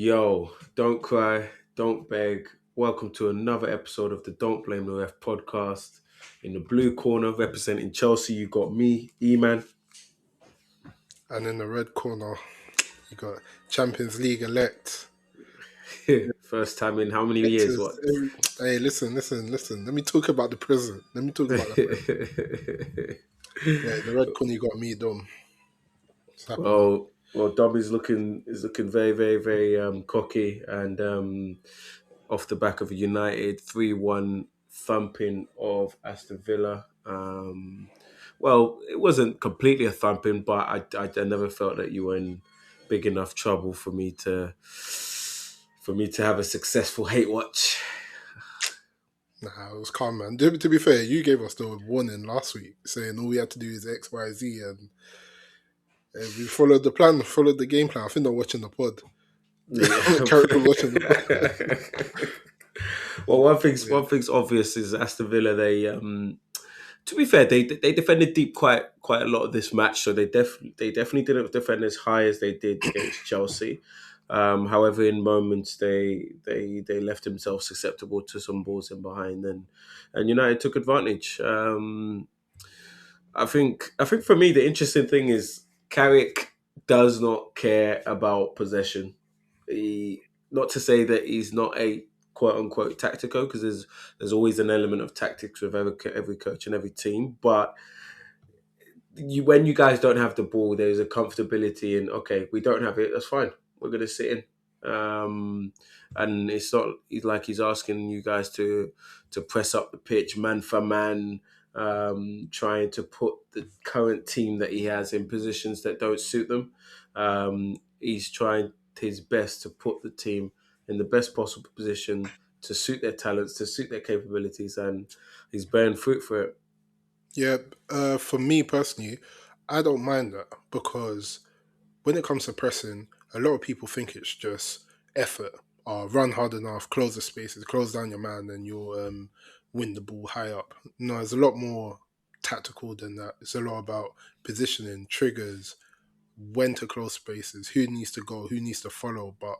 Yo, don't cry, don't beg. Welcome to another episode of the Don't Blame the Ref podcast. In the blue corner, representing Chelsea, you got me, E-Man. And in the red corner, you got Champions League elect. First time in how many years? What? Electors. Hey, listen. Let me talk about the present. Let me talk about the present. Yeah, the red corner, you got me, Dom. What's happening? well, Dom is looking very, very, very cocky, and off the back of a United 3-1 thumping of Aston Villa. Well, it wasn't completely a thumping, but I never felt that you were in big enough trouble for me to have a successful hate watch. Nah, it was calm, man. To be fair, you gave us the warning last week saying all we had to do is X, Y, Z, and we followed the plan, followed the game plan. I think they're watching the pod. Yeah. Character watching the pod. Well, one thing's Yeah. one thing's obvious is Aston Villa. They, to be fair, they defended deep quite a lot of this match, so they definitely didn't defend as high as they did against Chelsea. However, in moments they left themselves susceptible to some balls in behind, and United took advantage. I think for me the interesting thing is Carrick does not care about possession. Not to say that he's not a quote unquote tactico, because there's always an element of tactics with every coach and every team. But when you guys don't have the ball, there's a comfortability in, okay, we don't have it, that's fine. We're gonna sit in. And it's not like he's asking you guys to press up the pitch man for man, trying to put the current team that he has in positions that don't suit them. He's trying his best to put the team in the best possible position to suit their talents, to suit their capabilities, and he's bearing fruit for it. Yeah, for me personally, I don't mind that because when it comes to pressing, a lot of people think it's just effort or run hard enough, close the spaces, close down your man, and you'll win the ball high up. No, it's a lot more tactical than that. It's a lot about positioning, triggers, when to close spaces, who needs to go, who needs to follow. But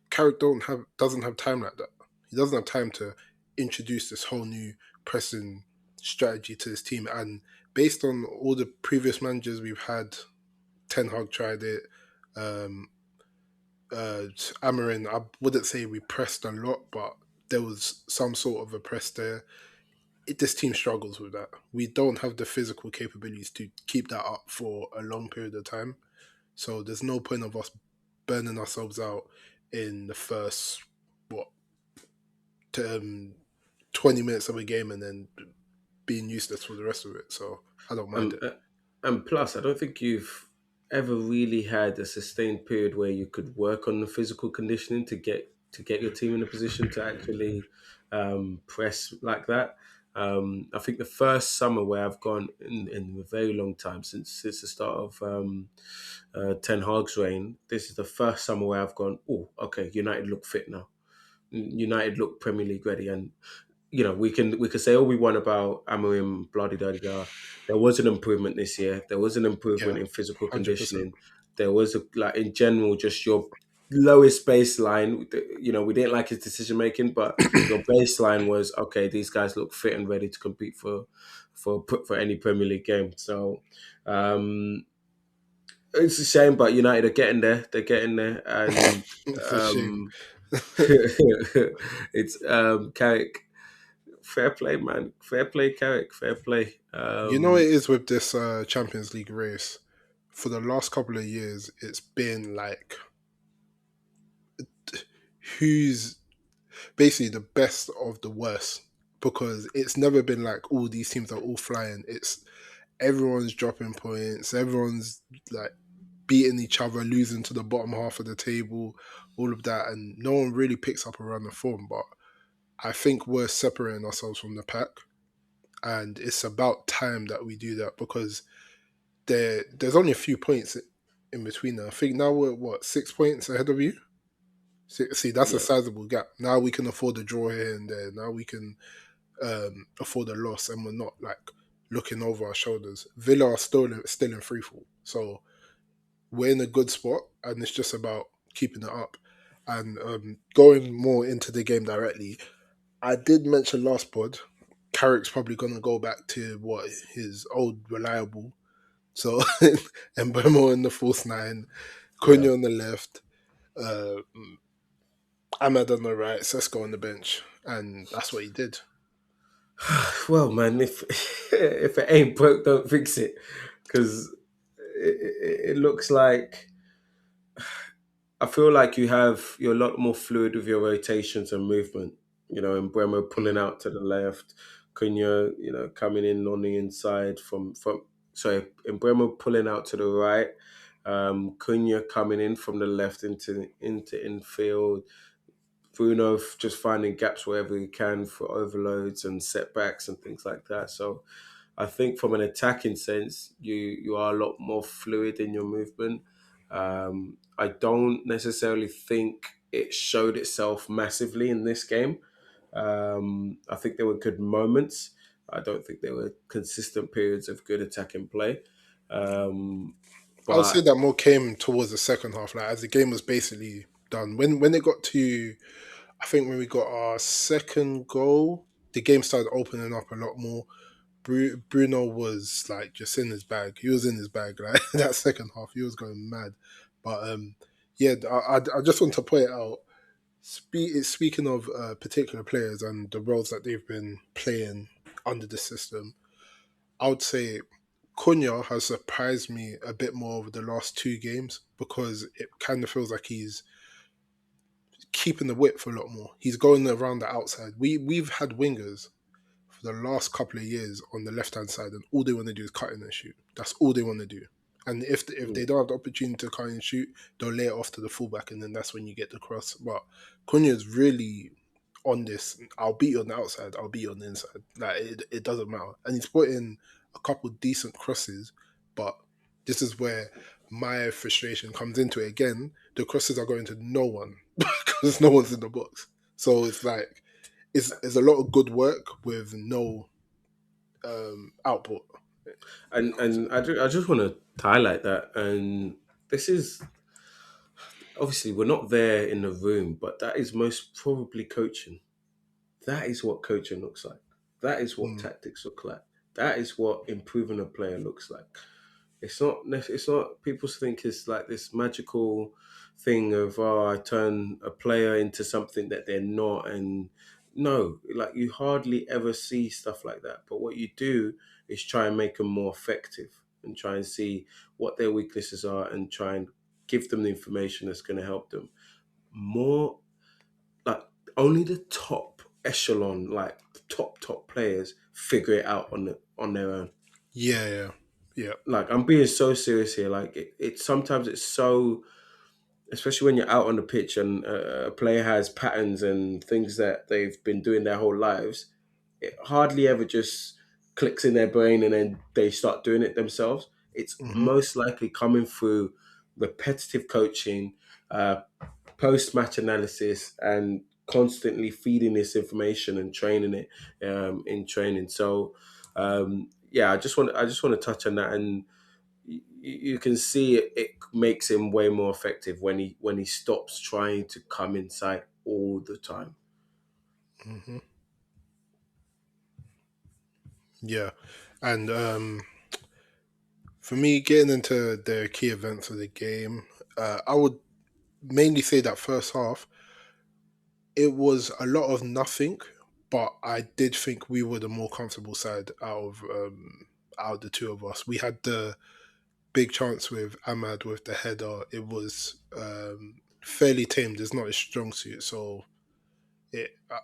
Carrick doesn't have time like that. He doesn't have time to introduce this whole new pressing strategy to his team. And based on all the previous managers we've had, Ten Hag tried it. Um, Amarin, I wouldn't say we pressed a lot, but there was some sort of a press there. This team struggles with that. We don't have the physical capabilities to keep that up for a long period of time. So there's no point of us burning ourselves out in the first what um, 20 minutes of a game and then being useless for the rest of it. So I don't mind Um, it. uh, and plus, I don't think you've ever really had a sustained period where you could work on the physical conditioning to get your team in a position to actually press like that. I think the first summer where I've gone in a very long time, since the start of Ten Hag's reign, this is the first summer where I've gone, oh, okay, United look fit now. United look Premier League ready, and we can say all we want about Amorim, blah da da da. There was an improvement this year. There was an Yeah, improvement in physical 100%. conditioning. There was like in general just your lowest baseline. We didn't like his decision making, but your baseline was okay. These guys look fit and ready to compete for any Premier League game. So it's a shame, but United are getting there. They're getting there, and It's a shame. um, it's Carrick. Fair play, man. Fair play, Carrick. Fair play. You know what it is with this Champions League race? For the last couple of years, it's been like who's basically the best of the worst because it's never been like all these teams are all flying. It's everyone's dropping points, everyone's like beating each other, losing to the bottom half of the table, all of that, and no one really picks up a run of form. But I think we're separating ourselves from the pack, and it's about time that we do that because there's only a few points in between now. I think now we're what 6 points ahead of you. See, that's a yeah, sizable gap. Now we can afford a draw here and there. Now we can afford a loss, and we're not like looking over our shoulders. Villa are still in free fall, so we're in a good spot, and it's just about keeping it up. And going more into the game directly, I did mention last pod, Carrick's probably going to go back to what his old reliable. So Mbemo in the false nine, Yeah. Cunha on the left, uh, Ahmad on the right, Sesko on the bench, and that's what he did. Well, man, if if it ain't broke, don't fix it, because it looks like I feel like you're a lot more fluid with your rotations and movement. You know, and Bremo pulling Mm. out to the left, Cunha, coming in on the inside from sorry, and Bremo pulling out to the right, Cunha coming in from the left into infield, Bruno just finding gaps wherever he can for overloads and setbacks and things like that. So I think from an attacking sense, you are a lot more fluid in your movement. I don't necessarily think it showed itself massively in this game. I think there were good moments. I don't think there were consistent periods of good attacking play. Um, I would say but that more came towards the second half, like as the game was basically done. When it got to, I think when we got our second goal, the game started opening up a lot more. Bruno was like just in his bag. He was in his bag. Like that second half, he was going mad. But yeah, I just want to point out. Speaking of particular players and the roles that they've been playing under the system, I would say Cunha has surprised me a bit more over the last two games because it kind of feels like he's keeping the width a lot more. He's going around the outside. We've had wingers for the last couple of years on the left hand side, and all they want to do is cut in and shoot. That's all they want to do. And if they don't have the opportunity to cut and shoot, they'll lay it off to the fullback, and then that's when you get the cross. But Cunha's really on this. I'll beat you on the outside. I'll beat you on the inside. Like it doesn't matter. And he's put in a couple decent crosses, but this is where my frustration comes into it again. The crosses are going to no one because no one's in the box. So it's like it's a lot of good work with no output. I just want to highlight that, and this is obviously we're not there in the room, but that is most probably coaching. That is what coaching looks like. That is what Mm, tactics look like. That is what improving a player looks like. It's not. People think it's like this magical thing of, oh, I turn a player into something that they're not, and no, like you hardly ever see stuff like that. But what you do is try and make them more effective and try and see what their weaknesses are and try and give them the information that's going to help them more. Like only the top echelon, like the top players, figure it out on their own. yeah, yeah, yeah. Like I'm being so serious here. Like it sometimes it's so, especially when you're out on the pitch and a player has patterns and things that they've been doing their whole lives. It hardly ever just clicks in their brain and then they start doing it themselves. It's Hmm. most likely coming through repetitive coaching, post match analysis, and constantly feeding this information and training it in training. So yeah, I just want to touch on that, and you can see it makes him way more effective when he stops trying to come inside all the time. Hmm. Yeah, and for me, getting into the key events of the game, I would mainly say that first half it was a lot of nothing, but I did think we were the more comfortable side out of the two of us. We had the big chance with Ahmad with the header. It was fairly tamed. It's not his strong suit, so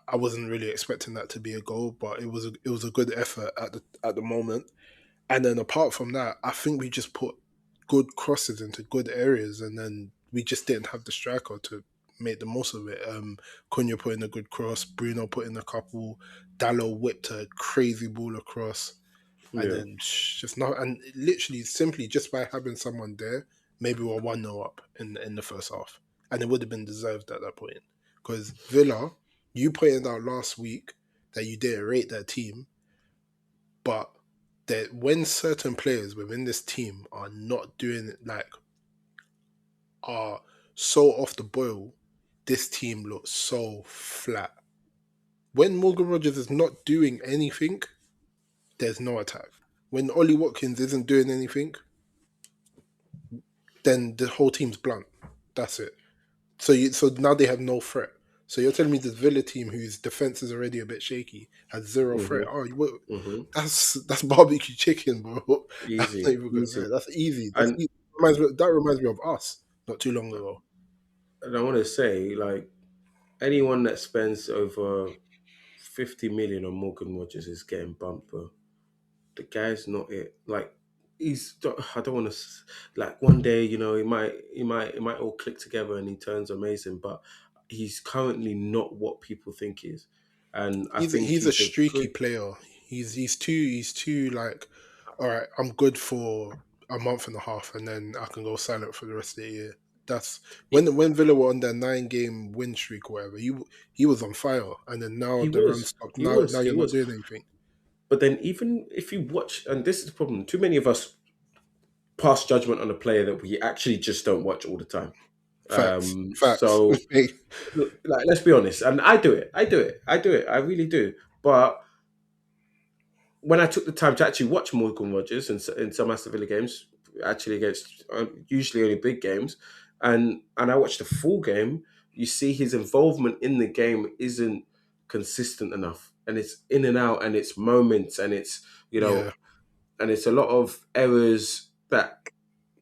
I wasn't really expecting that to be a goal, but it was a good effort at the moment. And then apart from that, I think we just put good crosses into good areas, and then we just didn't have the striker to make the most of it. Cunha put in a good cross, Bruno put in a couple, Dallo whipped a crazy ball across, and Yeah, then just not, and literally simply just by having someone there, maybe we're 1-0 up in the first half, and it would have been deserved at that point because Villa, you pointed out last week that you didn't rate their team, but that when certain players within this team are not doing it, like are so off the boil, this team looks so flat. When Morgan Rogers is not doing anything, there's no attack. When Ollie Watkins isn't doing anything, then the whole team's blunt. That's it. So now they have no threat. So you're telling me this Villa team, whose defense is already a bit shaky, has zero threat? Mhm. Oh, Mhm. that's barbecue chicken, bro. That's not Easy, even good. Yeah, easy. that's easy. And That reminds me of us not too long ago. and I want to say, like, anyone that spends over 50 million on Morgan Rogers is getting bumped, bro. The guy's not it. Like, I don't want to. Like, one day, it might all click together and he turns amazing. But he's currently not what people think he is, and I think He's a he's a streaky good. player. He's too like, all right, I'm good for a month and a half, and then I can go silent for the rest of the year. That's when Villa were on their 9 game win streak or whatever. He was on fire, and then now He the run was, stopped. he Now was, he you're not was. doing anything. But then, even if you watch, and this is the problem, too many of us pass judgment on a player that we actually just don't watch all the time. Facts. So, look, like, let's be honest, and I do it, I really do. But when I took the time to actually watch Morgan Rogers in some Aston Villa games, actually against usually only big games, and I watched the full game, you see his involvement in the game isn't consistent enough, and it's in and out, and it's moments, and it's you know, Yeah, and it's a lot of errors that,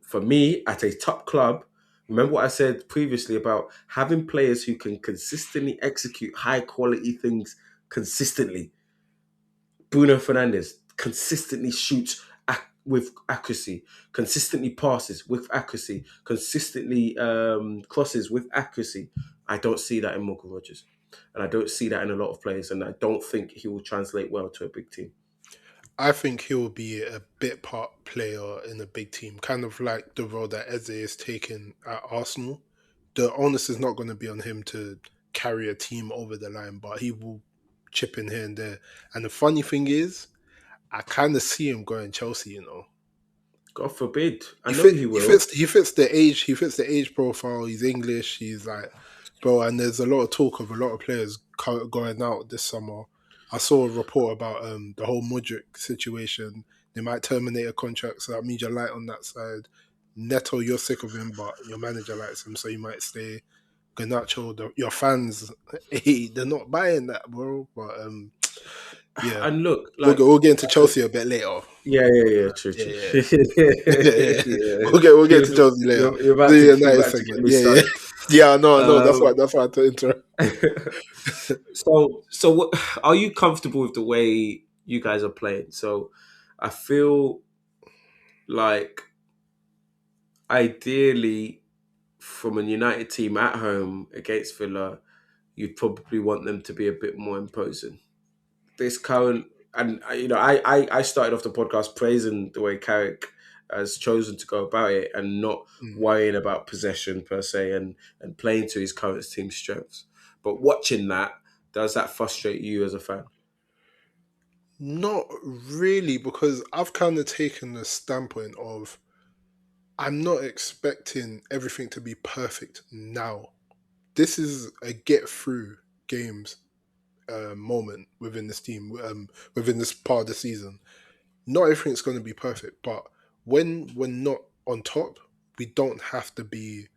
for me, at a top club. Remember what I said previously about having players who can consistently execute high quality things consistently. Bruno Fernandes consistently shoots with accuracy, consistently passes with accuracy, consistently crosses with accuracy. I don't see that in Morgan Rogers. And I don't see that in a lot of players. And I don't think he will translate well to a big team. I think he'll be a bit part player in a big team, kind of like the role that Eze is taking at Arsenal. The onus is not going to be on him to carry a team over the line, but he will chip in here and there. And the funny thing is, I kind of see him going Chelsea. God forbid. I He know fit. he He will. fits. He fits the age. He fits the age profile. He's English. He's like, bro. And there's a lot of talk of a lot of players going out this summer. I saw a report about the whole Mudryk situation. They might terminate a contract, so that means you're light on that side. Neto, you're sick of him, but your manager likes him, so you might stay. Ganacho, your fans, hey, they're not buying that, bro. But yeah, And look, we'll get into Chelsea a bit later. yeah, yeah, yeah, true, Yeah, true. yeah. Yeah, Yeah. we'll get You're, to Chelsea later. you're about to The you're United about to get segment. me Yeah, yeah, started. yeah. No, no. Um, That's why I had to interrupt. so what, are you comfortable with the way you guys are playing? So I feel like, ideally, from a United team at home against Villa, you'd probably want them to be a bit more imposing. This current, and I started off the podcast praising the way Carrick has chosen to go about it and not Mm. worrying about possession per se, and playing to his current team strengths. But watching that, does that frustrate you as a fan? Not really, because I've kind of taken the standpoint of I'm not expecting everything to be perfect now. This is a get through games moment within this team, within this part of the season. Not everything's going to be perfect, but when we're not on top, we don't have to be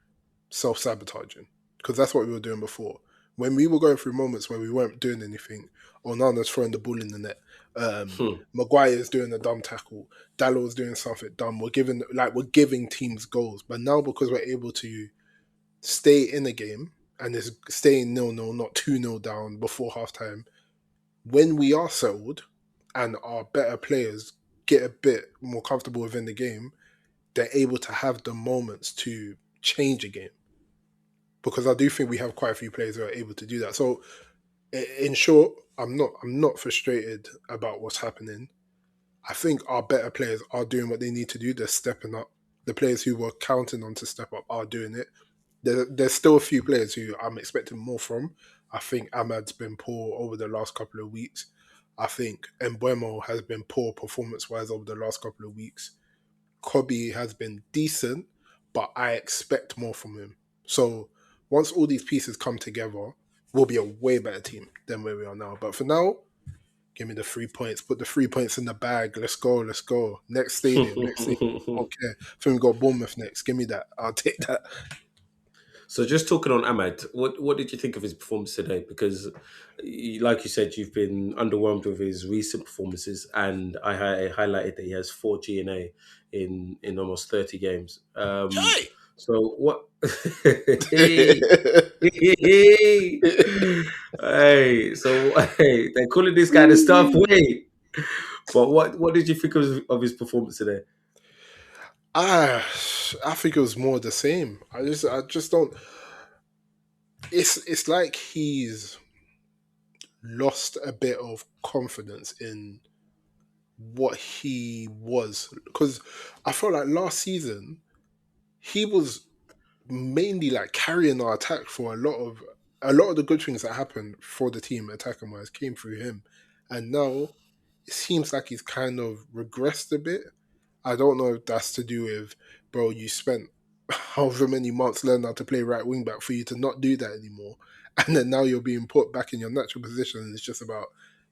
self sabotaging, because that's what we were doing before. When we were going through moments where we weren't doing anything, Onana's throwing the ball in the net, Hmm. Maguire's doing a dumb tackle, Dallow's doing something dumb. We're giving teams goals, but now because we're able to stay in the game and it's staying 0-0, not 2-0 down before halftime, when we are settled and our better players get a bit more comfortable within the game, they're able to have the moments to change a game, because I do think we have quite a few players who are able to do that. So, in short, I'm not frustrated about what's happening. I think our better players are doing what they need to do. They're stepping up. The players who were counting on to step up are doing it. There's still a few players who I'm expecting more from. I think Ahmad's been poor over the last couple of weeks. I think Embuemo has been poor performance wise over the last couple of weeks. Kobe has been decent, but I expect more from him. So Once all these pieces come together, we'll be a way better team than where we are now. But for now, give me the 3 points. Put the 3 points in the bag. Let's go. Let's go. Next stadium. Next stadium. Okay. I think we got Bournemouth next. Give me that. I'll take that. So just talking on Ahmad, what did you think of his performance today? Because, like you said, you've been underwhelmed with his recent performances, and I highlighted that he has 4 GNA in almost 30 games. Chai! So what? Hey, hey, so hey, they're calling this guy the stuff. Wait, but what did you think of his performance today? Ah, I think it was more the same. I just don't. It's like he's lost a bit of confidence in what he was, because I felt like last season he was mainly like carrying our attack for a lot of the good things that happened for the team attacking wise came through him, and now it seems like he's kind of regressed a bit. I don't know if that's to do with, bro, you spent however many months learning how to play right wing back for you to not do that anymore. And then now you're being put back in your natural position and it's just about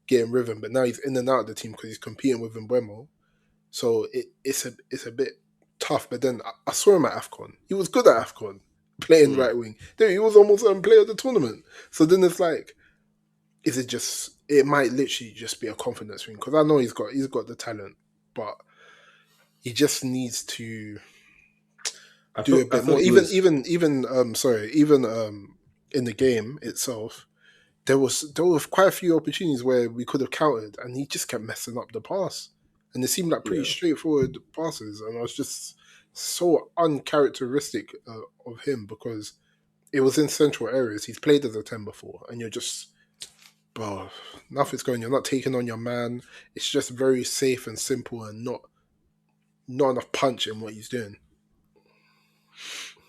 getting rhythm. But now he's in and out of the team because he's competing with Mbeumo. So it's a bit tough. But then I saw him at AFCON. He was good at AFCON playing Mm, right wing. Dude, he was almost player of the tournament. So then it's like, is it just, it might literally just be a confidence thing. Because I know he's got the talent, but he just needs to do a I bit more. thought he Even was. even even sorry, even in the game itself, there were quite a few opportunities where we could have countered, and he just kept messing up the pass. And it seemed like pretty Yeah. straightforward passes, and I was just so uncharacteristic of him because it was in central areas. He's played as a 10 before, and you're just, bro, nothing's going. You're not taking on your man. It's just very safe and simple, and not enough punch in what he's doing.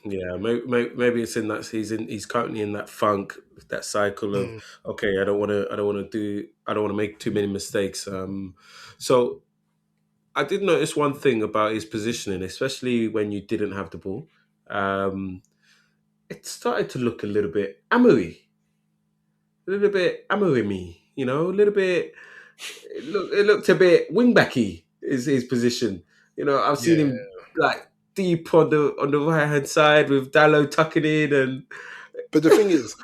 Yeah, maybe it's in that he's currently in that funk, that cycle of Mm. okay, I don't want to make too many mistakes. So I did notice one thing about his positioning, especially when you didn't have the ball. Um, it started to look a little bit Amory, a little bit Amory me, a little bit. It looked a bit wingbacky. Is his position? I've seen Yeah. him like deep on the right hand side with Dallo tucking in, and But the thing is,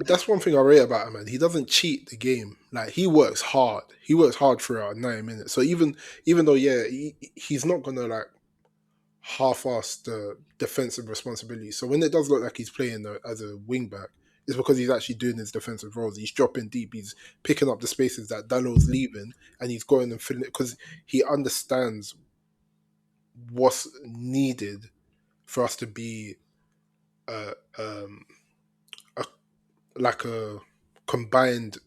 that's one thing I rate about him, man. He doesn't cheat the game. Like he works hard. He works hard throughout 90 minutes. So even though he's not gonna like half-ass the defensive responsibility. So when it does look like he's playing as a wing back, it's because he's actually doing his defensive roles. He's dropping deep. He's picking up the spaces that Dalot's leaving, and he's going and filling it because he understands what's needed for us to be uh, um, a like a combined,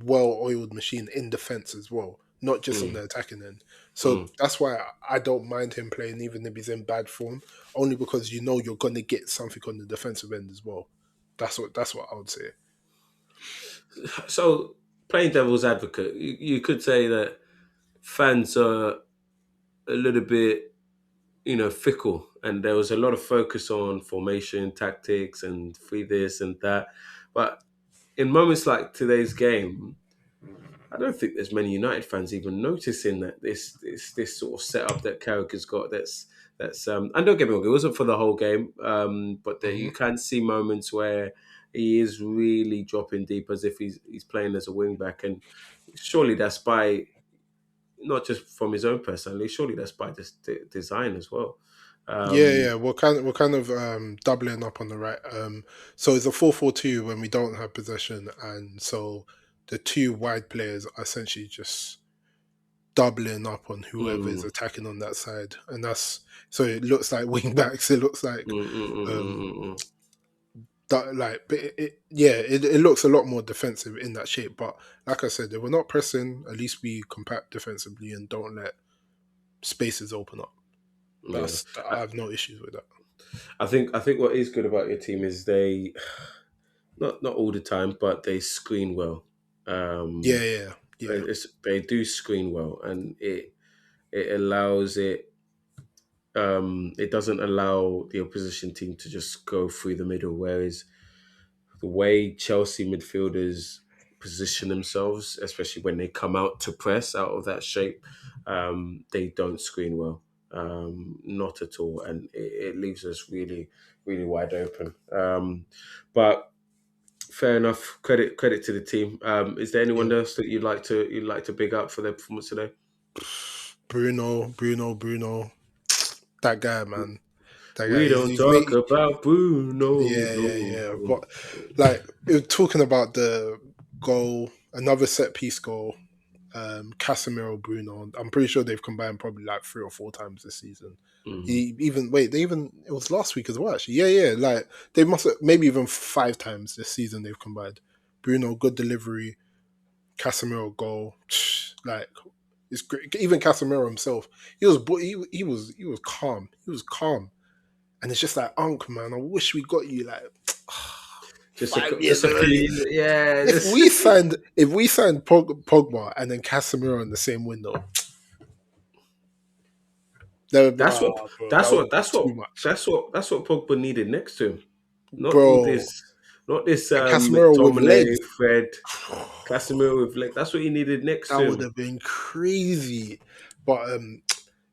well-oiled machine in defense as well, not just on mm, the attacking end. So mm. that's why I don't mind him playing, even if he's in bad form, only because you know you're gonna get something on the defensive end as well. That's what I would say. So playing devil's advocate, you could say that fans are a little bit, fickle, and there was a lot of focus on formation, tactics, and free this and that. But in moments like today's game, I don't think there's many United fans even noticing that this sort of setup that Carrick has got. And don't get me wrong, it wasn't for the whole game, but that Hmm. you can see moments where he is really dropping deep as if he's playing as a wing back, and surely that's by not just from his own personality. Surely that's by this design as well. Yeah, yeah, Um, we're kind of doubling up on the right. So it's a 4-4-2 when we don't have possession, and so the two wide players are essentially just doubling up on whoever is mm, attacking on that side, and that's so it looks like wing backs. It looks like mm, mm, mm, um mm, mm, that, like, but yeah, it looks a lot more defensive in that shape. But like I said, if we're not pressing, at least we compact defensively and don't let spaces open up. yeah. I have no issues with that. I think what is good about your team is they not all the time, but they screen well. Yeah, Um, yeah, yeah. they do screen well, and it allows it. it doesn't allow the opposition team to just go through the middle. Whereas the way Chelsea midfielders position themselves, especially when they come out to press out of that shape, they don't screen well. Not at all, and it leaves us really, really wide open. But fair enough. Credit to the team. Is there Yeah. anyone else that you'd like to big up for their performance today? Bruno. That guy, man. That guy. We don't He's made. talk about Bruno. Yeah. No. But like, it was talking about the goal, another set piece goal. Casemiro, Bruno. I'm pretty sure they've combined probably like 3 or 4 times this season. Mhm. He even wait. They even it was last week as well. Actually, yeah. Like they must have maybe even 5 times this season they've combined. Bruno, good delivery. Casemiro goal. Like it's great. Even Casemiro himself, he was calm. He was calm, and it's just like, Unc, man, I wish we got you like Just a 5 years just a early. few, yeah. If we signed, Pogba and then Casemiro in the same window, that would be, That's what bro, that that's would what be that's too what much, that's what Pogba needed next to him. Not all bro. this, not this And Casemiro with McTominay, legs, Fred, Casemiro with like that's what he needed next that to would him. have been crazy. But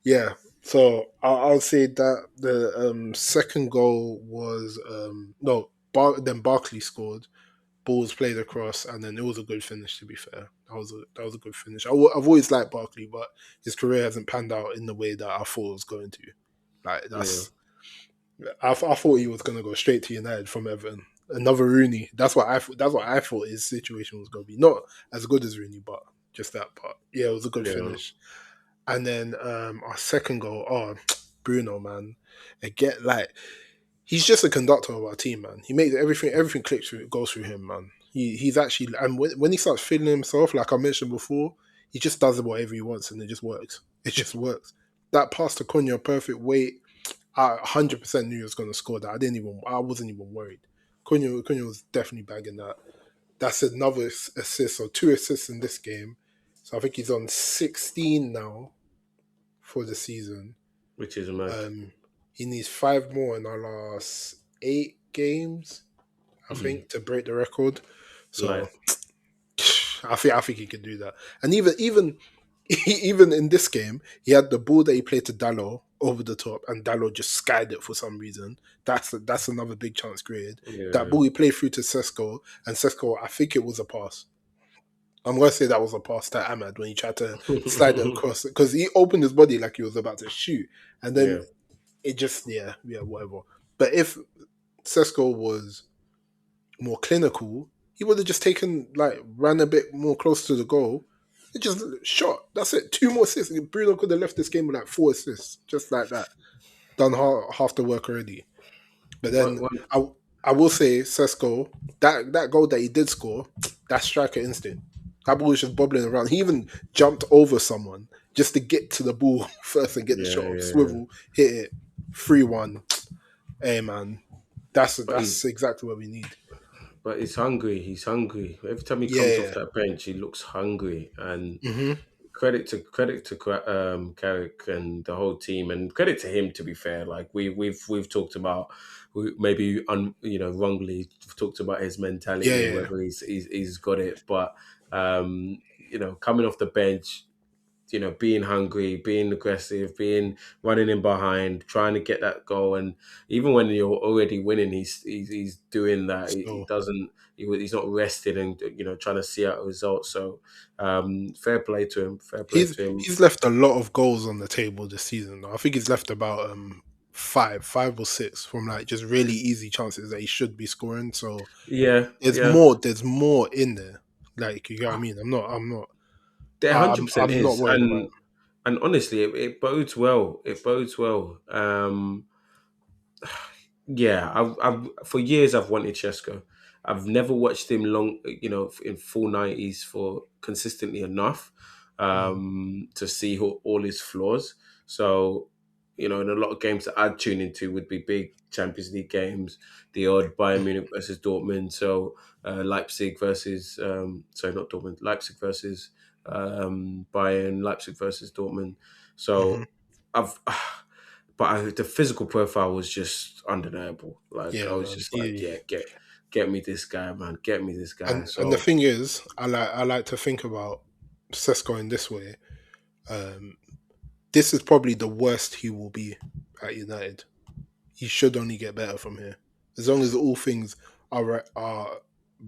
yeah. So I'll say that the second goal was no, then Barkley scored. Balls played across, and then it was a good finish. To be fair, that was a good finish. I've always liked Barkley, but his career hasn't panned out in the way that I thought it was going to. Like Yeah, I thought he was going to go straight to United from Everton. Another Rooney. That's what I thought his situation was going to be. Not as good as Rooney, but just that part. Yeah, it was a good yeah, finish. And then our second goal, Bruno, man, again, like he's just a conductor of our team, man. He makes everything clicks through, goes through him, man. He's actually, and when he starts feeling himself, like I mentioned before, he just does whatever he wants, and it just works. It just works. That pass to Cunha, perfect weight. I 100% knew he was going to score that. I wasn't even worried. Cunha was definitely bagging that. That's another assist, or 2 assists in this game. So I think he's on 16 now for the season. which is mad. Um, he needs 5 more in our last 8 games, I Mhm. think, to break the record. So Like, I think he could do that. And even even in this game, he had the ball that he played to Dallo over the top, and Dallo just skied it for some reason. That's another big chance created. That yeah, ball he played through to Sesko, and Sesko, I think it was a pass. I'm gonna say that was a pass to Ahmad when he tried to slide it across because he opened his body like he was about to shoot, and then yeah. it just whatever. But if Sesko was more clinical, he would have just taken like ran a bit more close to the goal. It just shot. That's it. 2 more assists. Bruno could have left this game with like 4 assists, just like that. Done half the work already. But What, then what, I will say Sesko, that goal that he did score, that's striker instinct. That ball was just bobbling around. He even jumped over someone just to get to the ball first and get the yeah, shot off. yeah, yeah. Swivel, hit it, 3-1. Hey man, that's But he, that's exactly what we need. but he's hungry. He's hungry. Every time he comes off Yeah. that bench, he looks hungry. And Hmm. credit to Carrick and the whole team, and credit to him. To be fair, like we've talked about, maybe wrongly talked about his mentality and Yeah. whether he's got it, but coming off the bench, being hungry, being aggressive, being running in behind, trying to get that goal, and even when you're already winning, he's doing that. He So doesn't. He's not rested and trying to see out a result. So fair play to him. Fair play he's to him. he's left a lot of goals on the table this season. I think he's left about five or six from like just really easy chances that he should be scoring. So Yeah, there's yeah. more. There's more in there. Like you know what I mean. There 100% I'm not is, worried about and honestly, it bodes well. It bodes well. Yeah, I've for years I've wanted Chesko. I've never watched him long, in full 90s for consistently enough him. to see all his flaws. So, in a lot of games that I'd tune into would be big Champions League games, the odd Bayern Munich versus Dortmund. So, Leipzig versus, sorry, not Dortmund, Leipzig versus Bayern, Leipzig versus Dortmund. Hmm. So, I've but the physical profile was just undeniable. Like I Yeah, was man. just like, yeah, get me this guy, man, get me this guy. And the So thing is, I like to think about Sesko in this way. Um, this is probably the worst he will be at United. He should only get better from here, as long as all things are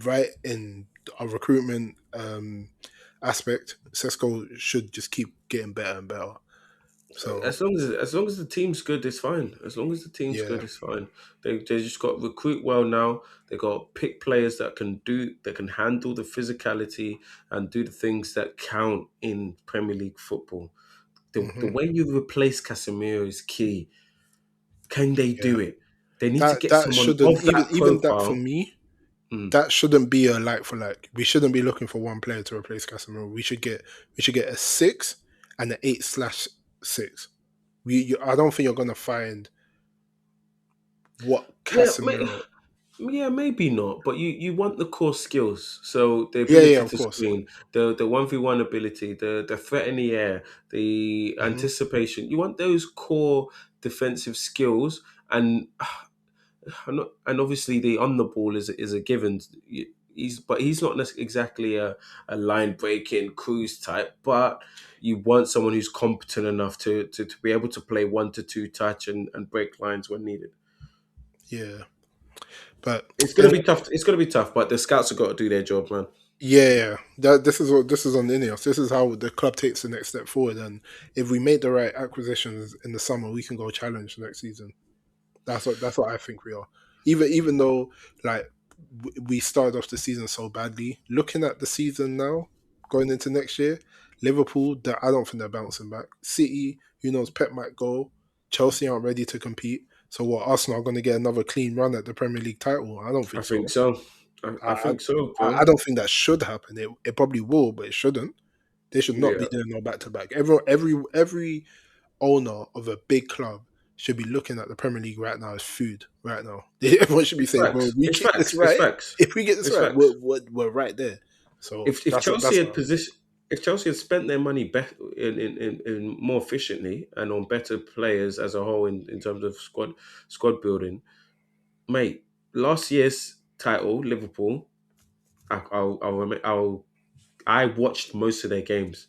right in our recruitment aspect. Sesko should just keep getting better and better. So as long as the team's good, it's fine. As long as the team's good, yeah, it's fine. They just got to recruit well now. They got to pick players that can handle the physicality and do the things that count in Premier League football. The hmm way you replace Casemiro is key. Can they yeah. do it? They need to That get that someone shouldn't of even that even that for profile. me. Mm. That shouldn't be a like for like. We shouldn't be looking for one player to replace Casemiro. We should get a 6 and an 8/6. I don't think you're gonna find what Yeah, Casemiro. yeah, maybe not, but you want the core skills. So the Yeah, yeah, ability of to course. screen, the 1v1 ability, the threat in the air, the Hmm. anticipation. You want those core defensive skills, and and obviously the on the ball is a given. He's not exactly a line breaking cruise type, but you want someone who's competent enough to be able to play 1 to 2 touch and break lines when needed. Yeah, but It's gonna there's be tough. It's gonna be tough, but the scouts have got to do their job, man. yeah, yeah. This is on Ineos. This is how the club takes the next step forward. And if we make the right acquisitions in the summer, we can go challenge next season. That's what I think we are. Even though like we started off the season so badly, looking at the season now, going into next year, Liverpool, I don't think they're bouncing back. City, who knows, Pep might go. Chelsea aren't ready to compete. So what? Arsenal are going to get another clean run at the Premier League title? I don't I think think so. so. I I think so, I bro. don't think that should happen. It probably will, but it shouldn't. They should not be Yeah, doing no back to back. Every owner of a big club should be looking at the Premier League right now as food. Right now, everyone should be it's saying, "Bro, if facts. we It's get this facts. It's right, facts. if we get this It's right, we're facts. we're right there." So If that's Chelsea that's had how. position, if Chelsea had spent their money in more efficiently and on better players as a whole in terms of squad building, mate, last year's title, Liverpool, I watched most of their games.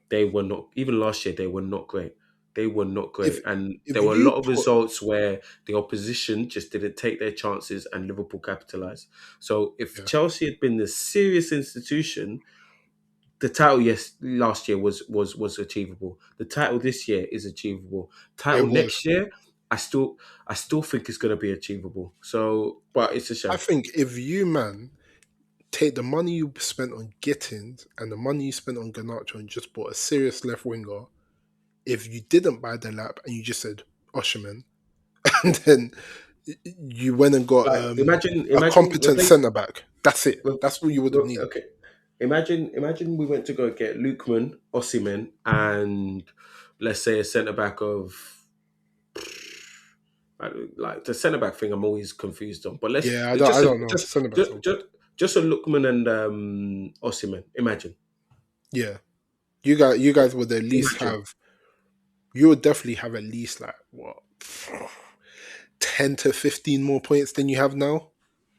They were not, even last year, they were not great. They were not If great. And if there were a you lot of put results where the opposition just didn't take their chances and Liverpool capitalised. So if yeah, Chelsea had been the serious institution, the title last year was achievable. The title this year is achievable. it Title was. next year, I still I still think it's gonna be achievable. So but it's a I shame. think if you man take the money you spent on Gittins and the money you spent on Garnacho and just bought a serious left winger, if you didn't buy the lap and you just said Osherman, and then you went and got Like a imagine competent replace centre back. That's it. That's all you would have needed. okay. Imagine we went to go get Lukman, Osimhen, and let's say a centre back of like the centre back thing. I'm always confused on, but let's Yeah, I it's don't. just I a don't know. Centre backs. just a Lukman and Osimhen. Yeah, you guys would at least Imagine have. You would definitely have at least like what 10 to 15 more points than you have now.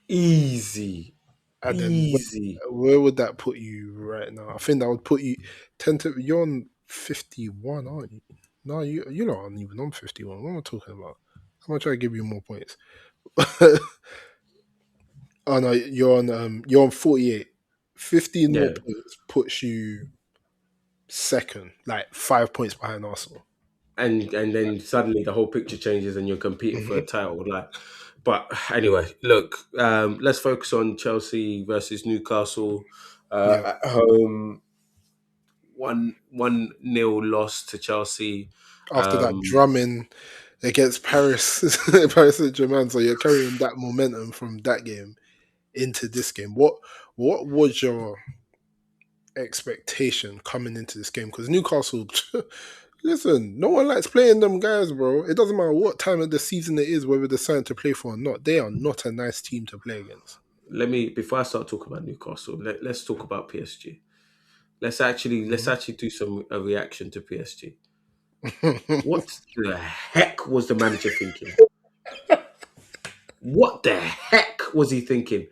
easy, And then easy. where would that put you right now? I think that would put you 10 to. You're on 51, aren't you? No, you not on even on 51. What am I talking about? I'm gonna try to give you more points. Oh no, you're on 48. 15 more Yeah, points puts you second, like 5 points behind Arsenal. and then suddenly the whole picture changes and you're competing for a Hmm. title. Like, but anyway, look, let's focus on Chelsea versus Newcastle Yeah. at home. One nil loss to Chelsea. After that Um, drumming against Paris, Paris Saint Germain, so you're carrying that momentum from that game into this game. What was your expectation coming into this game? Because Newcastle, listen, no one likes playing them guys, bro. It doesn't matter what time of the season it is, whether they're signed to play for or not. They are not a nice team to play against. Let me before I start talking about Newcastle, let's talk about PSG. Let's Hmm. actually do some a reaction to PSG. What the heck was the manager thinking? What the heck was he thinking?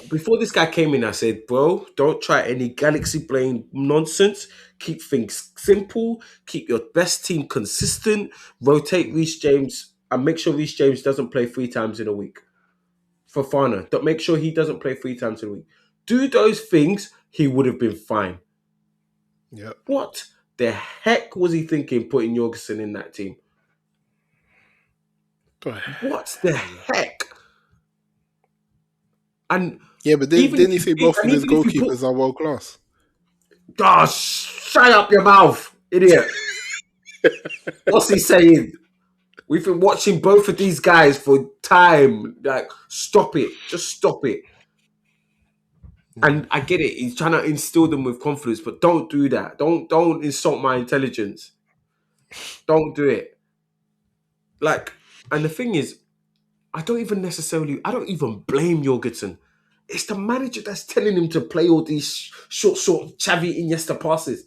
Before this guy came in, I said, bro, don't try any galaxy brain nonsense. Keep things simple. Keep your best team consistent. Rotate Reece James and make sure Reece James doesn't play 3 times in a week. Fafana, don't make sure he doesn't play 3 times in a week. Do those things, he would have been fine. Yep. What the heck was he thinking putting Jorgensen in that team? But, What the heck? And yeah, but even didn't if he you say both of his even if you put goalkeepers are world class? shut up your mouth, idiot. What's he saying? We've been watching both of these guys for time. Like, stop it. Just stop it. Mm. And I get it. He's trying to instill them with confidence, but don't do that. Don't insult my intelligence. Don't do it. Like, and the thing is, I don't even blame Jorgensen. It's the manager that's telling him to play all these short Xavi Iniesta passes.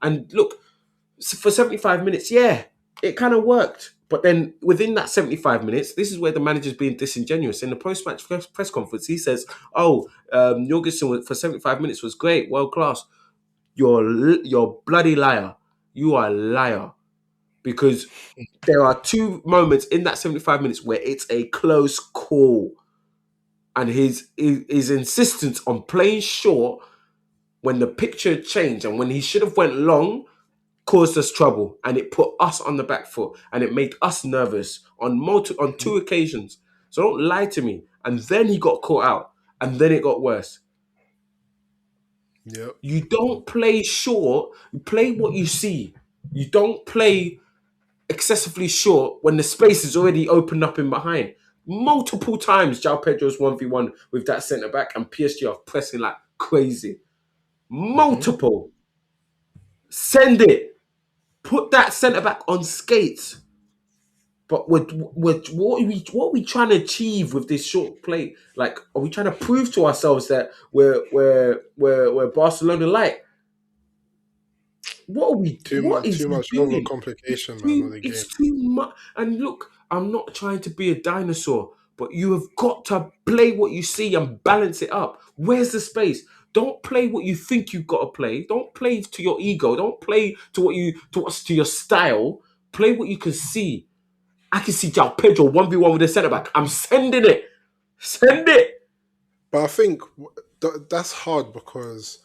And look, for 75 minutes, yeah, it kind of worked. But then within that 75 minutes, this is where the manager's being disingenuous. In the post-match press conference, he says, "Oh, Jorgensen for 75 minutes was great, world class." You're bloody liar. You are a liar because there are two moments in that 75 minutes where it's a close call, and his insistence on playing short when the picture changed and when he should have went long caused us trouble, and it put us on the back foot, and it made us nervous on Mhm. 2 occasions. So don't lie to me. And then he got caught out, and then it got worse. Yep. You don't play short. You play what you see. You don't play excessively short when the space is already opened up in behind. Multiple times, João Pedro's 1v1 with that centre back, and PSG are pressing like crazy. Hmm. Multiple. Send it. Put that centre back on skates. But what are we trying to achieve with this short play? Like, are we trying to prove to ourselves that we're Barcelona like? What is Too he much doing? overcomplication, man, of the It's game. too much. And look, I'm not trying to be a dinosaur, but you have got to play what you see and balance it up. Where's the space? Don't play what you think you've got to play. Don't play to your ego. Don't play to your style. Play what you can see. I can see João Pedro 1v1 with the centre back. I'm sending it. Send it. But I think that's hard because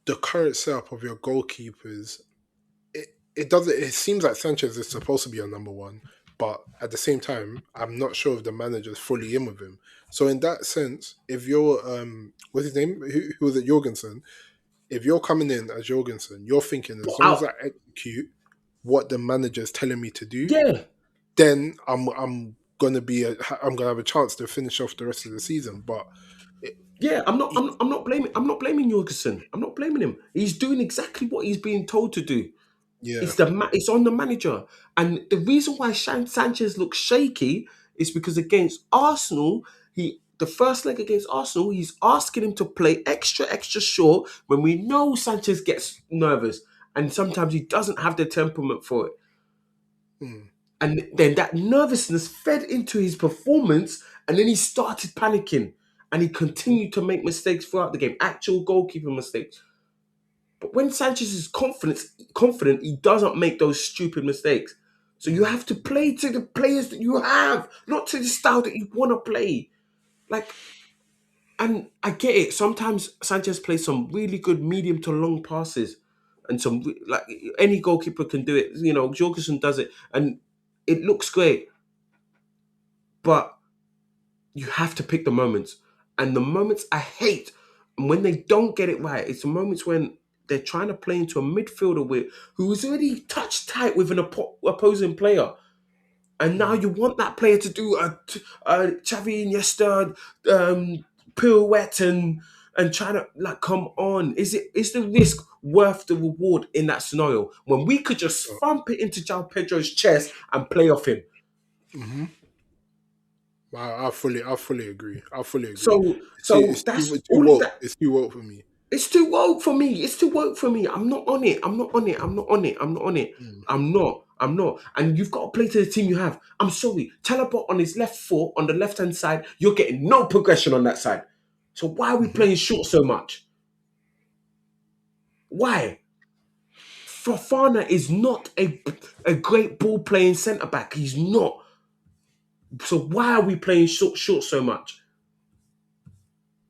the current setup of your goalkeepers, it doesn't. It seems like Sanchez is supposed to be your number one, but at the same time, I'm not sure if the manager's fully in with him. So in that sense, if you're what's his name? Who was it? Jorgensen. If you're coming in as Jorgensen, you're thinking as long as Out. I execute what the manager's telling me to do, Yeah. then I'm gonna have a chance to finish off the rest of the season. But it, Yeah, it- I'm not blaming Jorgensen. I'm not blaming him. He's doing exactly what he's being told to do. yeah, It's on the manager. And the reason why Sanchez looks shaky is because against Arsenal, the first leg against Arsenal, he's asking him to play extra short when we know Sanchez gets nervous and sometimes he doesn't have the temperament for it. mm, And then that nervousness fed into his performance, and then he started panicking. And he mhm, continued to make mistakes throughout the game, actual goalkeeping mistakes. But when Sanchez is confident, he doesn't make those stupid mistakes. So you mm, have to play to the players that you have, not to the style that you want to play. Like, and I get it. Sometimes Sanchez plays some really good medium to long passes, and like any goalkeeper can do it. You know, Jorgensen does it, and it looks great. But you have to pick the moments. And the moments I hate, and when they don't get it right, it's the moments when they're trying to play into a midfielder who is already touch tight with an opposing player. And now mm, you want that player to do a Xavi Iniesta pirouette and trying to like come on. Is the risk worth the reward in that scenario when we could just so, thump it into João Pedro's chest and play off him? mhm. I fully agree. I fully agree. So It's that's too all of woke. that. It's too woke for me. It's too woke for me. It's too woke for me. I'm not on it. I'm not on it. I'm not on it. I'm not on it. Mm. I'm not. I'm not. And you've got to play to the team you have. I'm sorry. Chalobah on his left foot, on the left hand side, you're getting no progression on that side. So why are we Hmm. playing short so much? Why? Fofana is not a great ball playing centre back. He's not. So why are we playing short so much?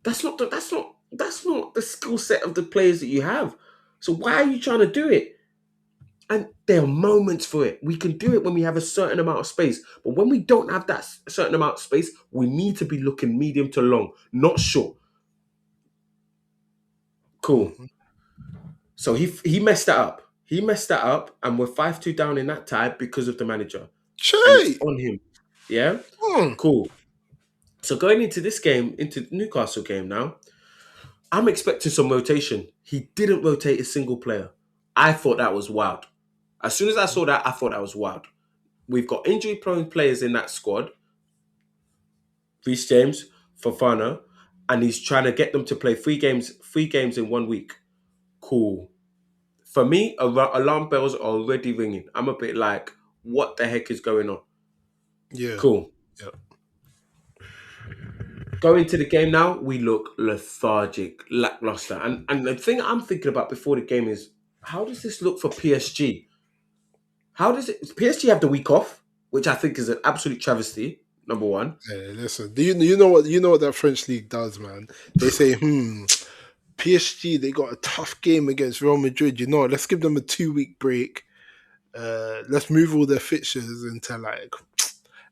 That's not the skill set of the players that you have. So why are you trying to do it? And there are moments for it. We can do it when we have a certain amount of space. But when we don't have that certain amount of space, we need to be looking medium to long, not short. Cool. Hmm. So he messed that up. He messed that up, and we're 5-2 down in that tie because of the manager. And it's Shay. on him. Yeah? Mm. Cool. So going into this game, into the Newcastle game now, I'm expecting some rotation. He didn't rotate a single player. I thought that was wild. As soon as I saw that, I thought that was wild. We've got injury prone players in that squad. Reece James, Fofana, and he's trying to get them to play three games in 1 week. Cool. For me, alarm bells are already ringing. I'm a bit like, what the heck is going on? Yeah. Cool. Yeah. Going to the game now, we look lethargic, lackluster. And the thing I'm thinking about before the game is, how does this look for PSG? How does it PSG have the week off, which I think is an absolute travesty, number one. Hey, listen. Do you know what that French league does, man? They say, PSG, they got a tough game against Real Madrid. Let's give them a 2 week break. Let's move all their fixtures into like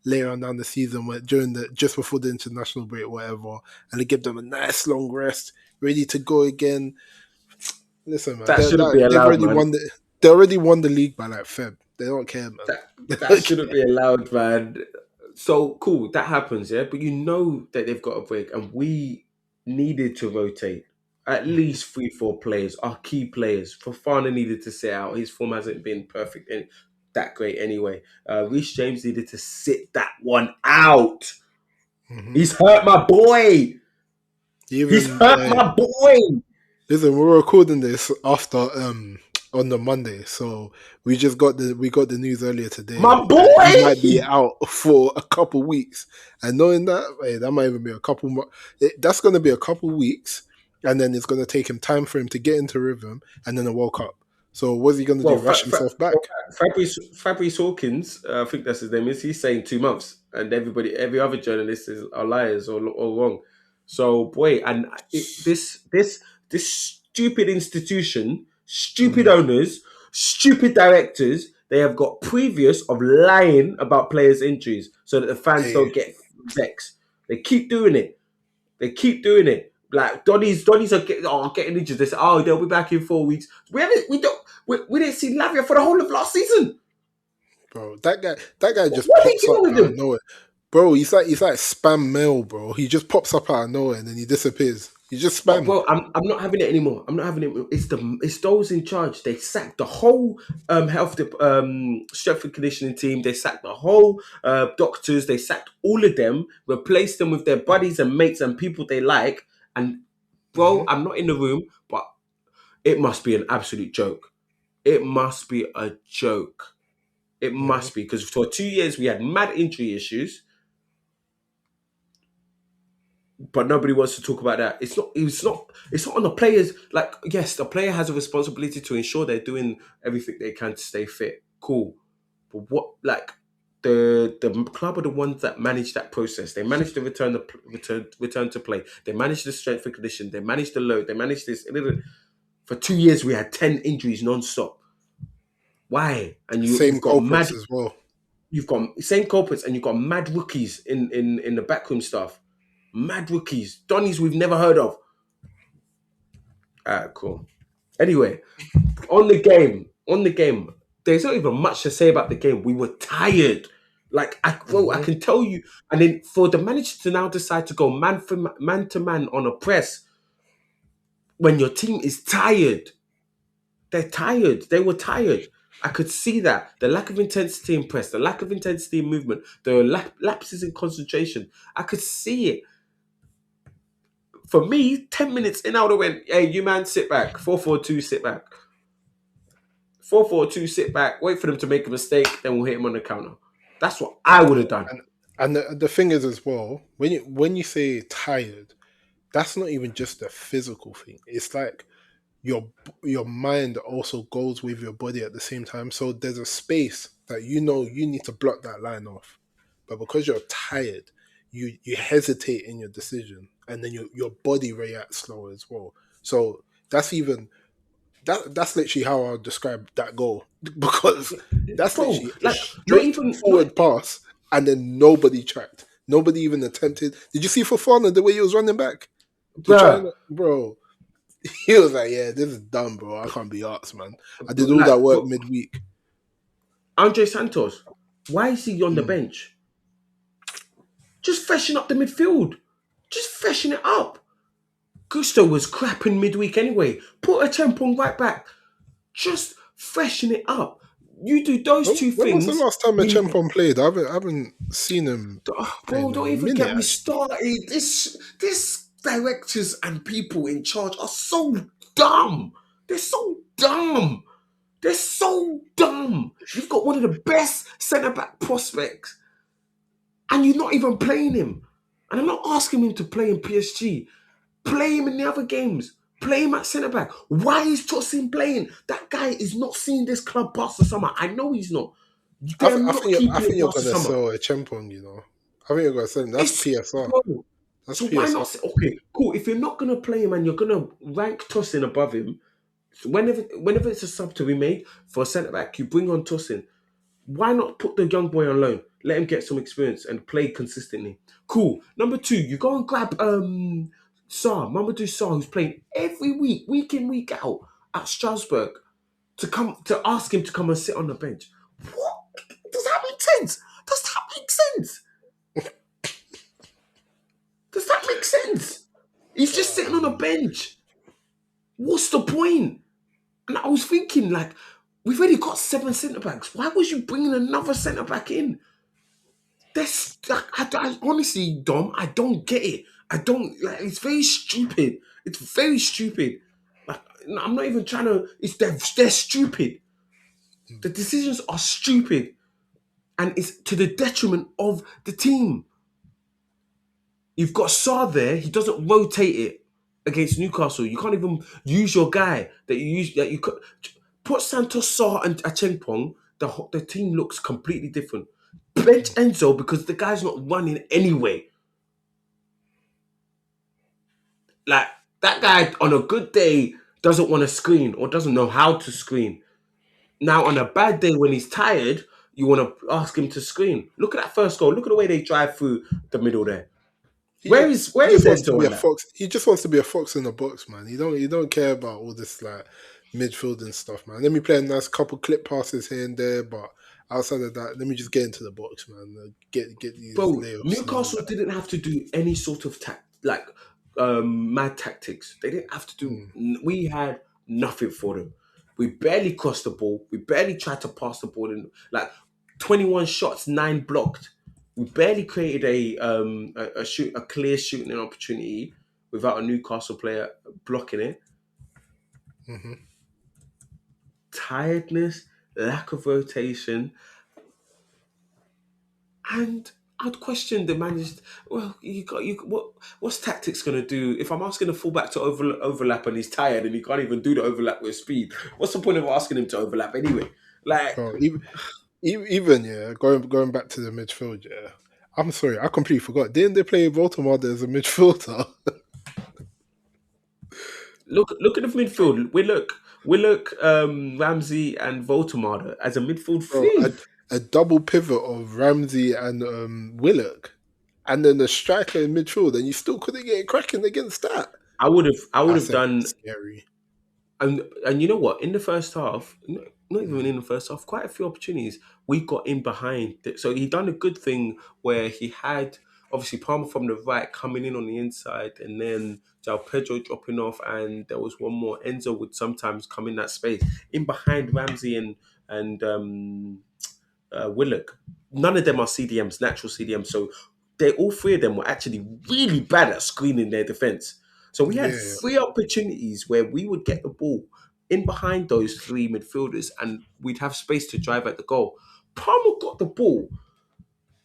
later on down the season, where during the just before the international break, whatever, and they give them a nice long rest, ready to go again. Listen, man, That shouldn't be they've allowed, already man. won they already won the league by like Feb. They don't care, man. That They that don't shouldn't care. be allowed, man. So cool, that happens, yeah. But you know that they've got a break, and we needed to rotate at Mhm. least 3-4 players, our key players. Fofana needed to sit out. His form hasn't been perfect and that great anyway. Reece James needed to sit that one out. Mhm. He's hurt my boy. He's Even hurt my boy. listen, we're recording this after on the Monday, so we got the news earlier today My that he might be boy. out for a couple weeks. And knowing that, hey, that might even be a couple. That's going to be a couple weeks, and then it's going to take him time for him to get into rhythm, and then a World Cup. So what's he going to Well, do? Rush himself back? Fabrice Hawkins, I think that's his name is. He's saying 2 months, and every other journalist are liars or wrong. So, boy, and this stupid institution, stupid Mm, owners, stupid directors, they have got previous of lying about players' injuries so that the fans hey, don't get vexed. They keep doing it. They keep doing it. Like Donny's are getting injured. They say, oh, they'll be back in 4 weeks. We didn't see Lavia for the whole of last season. bro, that guy just What did pops you up do with out of him? nowhere. Bro, he's like spam mail, bro. He just pops up out of nowhere and then he disappears. He's just But spam. bro, I'm not having it anymore. I'm not having it. It's those in charge. They sacked the whole strength and conditioning team. They sacked the whole doctors. They sacked all of them, replaced them with their buddies and mates and people they like. And bro, Hmm. I'm not in the room, but it must be an absolute joke. It must be a joke. It Hmm. must be because for 2 years we had mad injury issues, but nobody wants to talk about that. It's not. It's not. It's not on the players. Like, yes, the player has a responsibility to ensure they're doing everything they can to stay fit. Cool, but what like the club are the ones that manage that process. They manage the return to play. They manage the strength and condition. They manage the load. They manage this. For 2 years we had 10 injuries non-stop. Why? And Same you've got culprits mad. as well. You've got same culprits and you've got mad rookies in the backroom stuff. Mad rookies. Donnies we've never heard of. Alright, cool. Anyway, on the game, there's not even much to say about the game. We were tired. Like I Hmm. can tell you, and then for the manager to now decide to go man to man on a press when your team is tired, they're tired. They were tired. I could see that the lack of intensity in press, the lack of intensity in movement, the lapses in concentration. I could see it. For me, 10 minutes in, I would have went, "Hey, you man, sit back. 4-4-2, sit back. 4-4-2, sit back. Wait for them to make a mistake, then we'll hit him on the counter." That's what I would have done. And the thing is as well, when you say tired, that's not even just a physical thing. It's like your your mind also goes with your body at the same time. So there's a space that you know you need to block that line off, but because you're tired, you hesitate in your decision, and then your body reacts slower as well. So that's even that's literally how I'll describe that goal because that's Bro, literally a like, not even, not, straightforward pass, and then nobody tracked. Nobody even attempted. Did you see Fofana the way he was running back to try bruh, and bro? He was like, "Yeah, this is dumb, bro. I can't be arsed, man. I did all that like, work for midweek." Andre Santos, why is he on the Mm. bench? Just freshen up the midfield. Just freshen it up. Gusto was crap in midweek anyway. Put a Tempong right back. Just freshen it up. You do those two When was the things. last time a We, Chempon played? I haven't seen him bro, playing in don't a even minute, get me actually. started. This directors and people in charge are so dumb. They're so dumb. They're so dumb. You've got one of the best centre back prospects, and you're not even playing him. And I'm not asking him to play in PSG. Play him in the other games. Play him at centre back. Why is Tosin playing? That guy is not seeing this club past the summer. I know he's not. They're not I keeping think him you're past the gonna summer. sell a Chempong. I think you're gonna sell him. That's It's PSR. bro. That's So why PSR. not say, okay, cool. If you're not gonna play him and you're gonna rank Tosin above him, so whenever it's a sub to be made for a centre back, you bring on Tosin. Why not put the young boy on loan? Let him get some experience and play consistently. Cool. Number two, you go and grab Mamadou Sarr, who's playing every week, week in, week out at Strasbourg, to ask him to come and sit on the bench. What? Does that make sense? Does that make sense? Does that make sense? He's just sitting on a bench. What's the point? And I was thinking, like, we've already got seven centre backs. Why was you bringing another centre back in? That's I honestly, Dom, I don't get it. I don't like. It's very stupid. It's very stupid. Like, I'm not even trying to. It's they're stupid. The decisions are stupid, and it's to the detriment of the team. You've got Saar there. He doesn't rotate it against Newcastle. You can't even use your guy that you use. That you could put Santos, Saar, and Achenkpong. The team looks completely different. Bench Enzo because the guy's not running anyway. Like, that guy on a good day doesn't want to screen or doesn't know how to screen. Now on a bad day when he's tired, you want to ask him to screen. Look at that first goal. Look at the way they drive through the middle there. He Where is just wants to Enzo be on a that? fox. He just wants to be a fox in the box, man. He don't care about all this like midfield and stuff, man. Let me play a nice couple clip passes here and there, but outside of that, let me just get into the box, man. Get these Bro, layoffs and all Newcastle that. didn't have to do any sort of mad tactics. They didn't have to do. Mm. We had nothing for them. We barely crossed the ball. We barely tried to pass the ball in. Like, 21 shots, 9 blocked. We barely created a clear shooting opportunity without a Newcastle player blocking it. Hmm. Tiredness, lack of rotation, and I'd question the manager. Well, what's tactics going to do if I'm asking a fullback to overlap and he's tired and he can't even do the overlap with speed? What's the point of asking him to overlap anyway? Like, Bro, even yeah, going back to the midfield, yeah. I'm sorry, I completely forgot. Didn't they play Baltimore as a midfielder? look at the midfield. Ramsey and Voldemort as a midfield Bro, three. a double pivot of Ramsey and Willock, and then the striker in midfield, and you still couldn't get it cracking against that. I would have That's a bit done. scary. And you know what? In the first half, not even Mm. in the first half, quite a few opportunities we got in behind. So he done a good thing where he had obviously Palmer from the right coming in on the inside, and then Jao Pedro dropping off, and there was one more. Enzo would sometimes come in that space in behind Ramsey and Willock. None of them are CDMs, natural CDMs. So they all three of them were actually really bad at screening their defense. So we had Yeah. three opportunities where we would get the ball in behind those three midfielders and we'd have space to drive at the goal. Palmer got the ball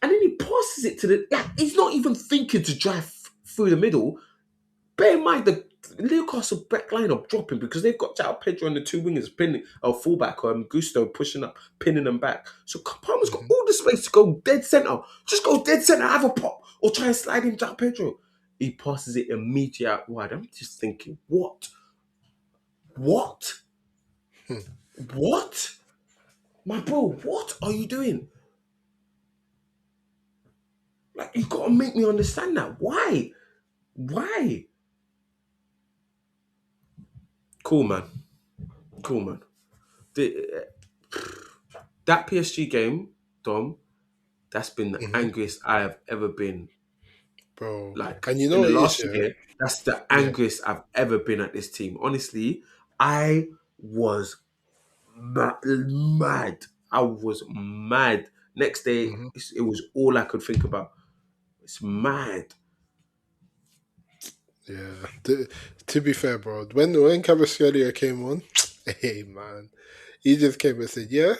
and then he passes it to the. Like, he's not even thinking to drive through the middle. Bear in mind the Newcastle back lineup dropping because they've got Jao Pedro and the two wingers pinning, fullback, Gusto pushing up, pinning them back. So Palmer's got Mhm. all the space to go dead centre. Just go dead centre, have a pop, or try and slide in Jao Pedro. He passes it immediately out wide. I'm just thinking, what? What? Hmm. What? My bro, what are you doing? Like, you got to make me understand that. Why? Why? Cool, man. Cool, man. The, that PSG game, Dom, that's been the Mhm. angriest I have ever been. Bro. Like, And you know in the what it is, last yeah? year, that's the Yeah. angriest I've ever been at this team. Honestly, I was mad. I was mad. Next day, Mhm. it was all I could think about. It's mad. Yeah. To be fair, bro, when Cavaschellia came on, hey man, he just came and said, "Yeah,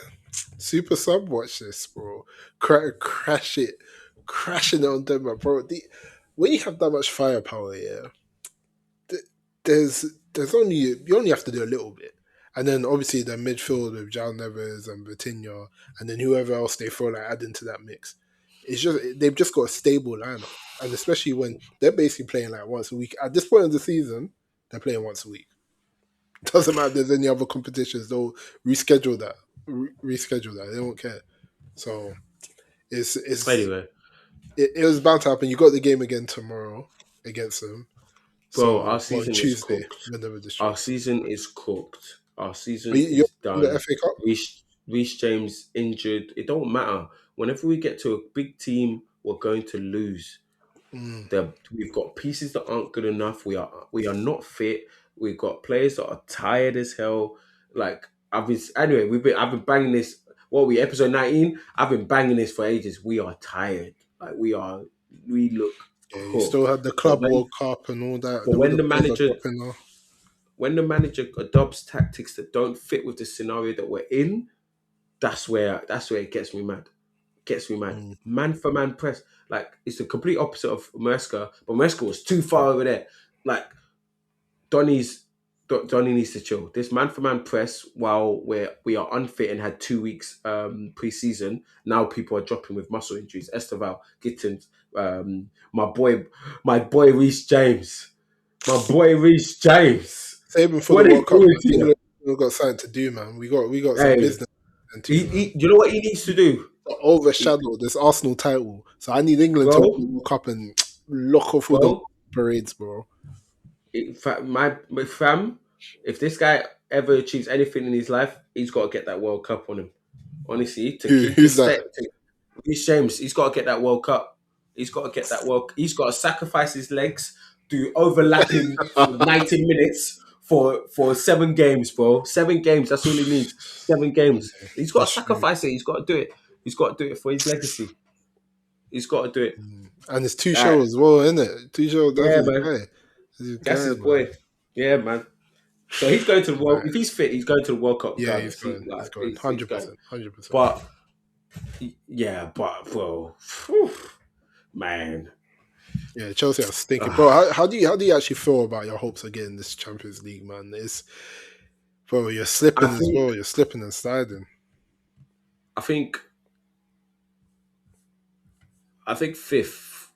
super sub, watch this, bro. Crash it, crashing it on them, bro. When you have that much firepower, yeah, th- there's only you only have to do a little bit, and then obviously the midfield with Jao Neves and Vitinha, and then whoever else they feel like add into that mix. It's just they've just got a stable lineup, and especially when they're basically playing like once a week. At this point of the season, they're playing once a week. Doesn't matter if there's any other competitions; they'll reschedule that. Reschedule that. They don't care. So Anyway, it was bound to happen. You got the game again tomorrow against them. bro, So our well season is Tuesday cooked. when they were Our distracted. season is cooked. Our Are season you're is in the done. FA Cup? Reece James injured. It don't matter. Whenever we get to a big team, we're going to lose. Mm, We've got pieces that aren't good enough. We are not fit. We've got players that are tired as hell. Like I've been banging this. What are we episode 19? I've been banging this for ages. We are tired. Like we look yeah, you still cooked. had the But Club when World Cup and all that. but All when the the players are manager dropping off. when the manager adopts tactics that don't fit with the scenario that we're in, that's where it gets me mad. Gets me mad. Mm, Man for man press. Like it's the complete opposite of Merska, but Merska was too far over there. Like Donny's Donny needs to chill. This man for man press, while we are unfit and had 2 weeks pre-season, now people are dropping with muscle injuries. Esteval, Gittins, my boy Reece James. My boy Reece James. saving for the What is World Cup, doing man. to you? England have got something to do, man. We got some Hey, business to do, man. you know what he needs to do? Overshadow this Arsenal title. So I need England to win the Bro, World Cup and lock off all the bro, parades, bro. my fam, if this guy ever achieves anything in his life, he's got to get that World Cup on him. Honestly, to keep Who's his that? step, Reece James, he's got to get that World Cup. He's got to get that World. He's got to sacrifice his legs, do overlapping for 90 minutes for 7 games, bro. 7 games. That's all he needs. 7 games. He's got to That's true. sacrifice it. He's got to do it. He's got to do it for his legacy. He's got to do it. And it's two All right. shows as well, isn't it? Two shows. That's Yeah, his man. guy. That's his That's guy, his man. boy. Yeah, man. So he's going to the World. Right. If he's fit, he's going to the World Cup Yeah, he's regardless. going. He's Like going. he's Hundred going. percent. 100%. But yeah, but bro, whew, man, Yeah, Chelsea are stinking, bro. ah, How do you actually feel about your hopes of getting this Champions League, man? It's bro, you're I slipping as think well. You're slipping and sliding. I think I think fifth.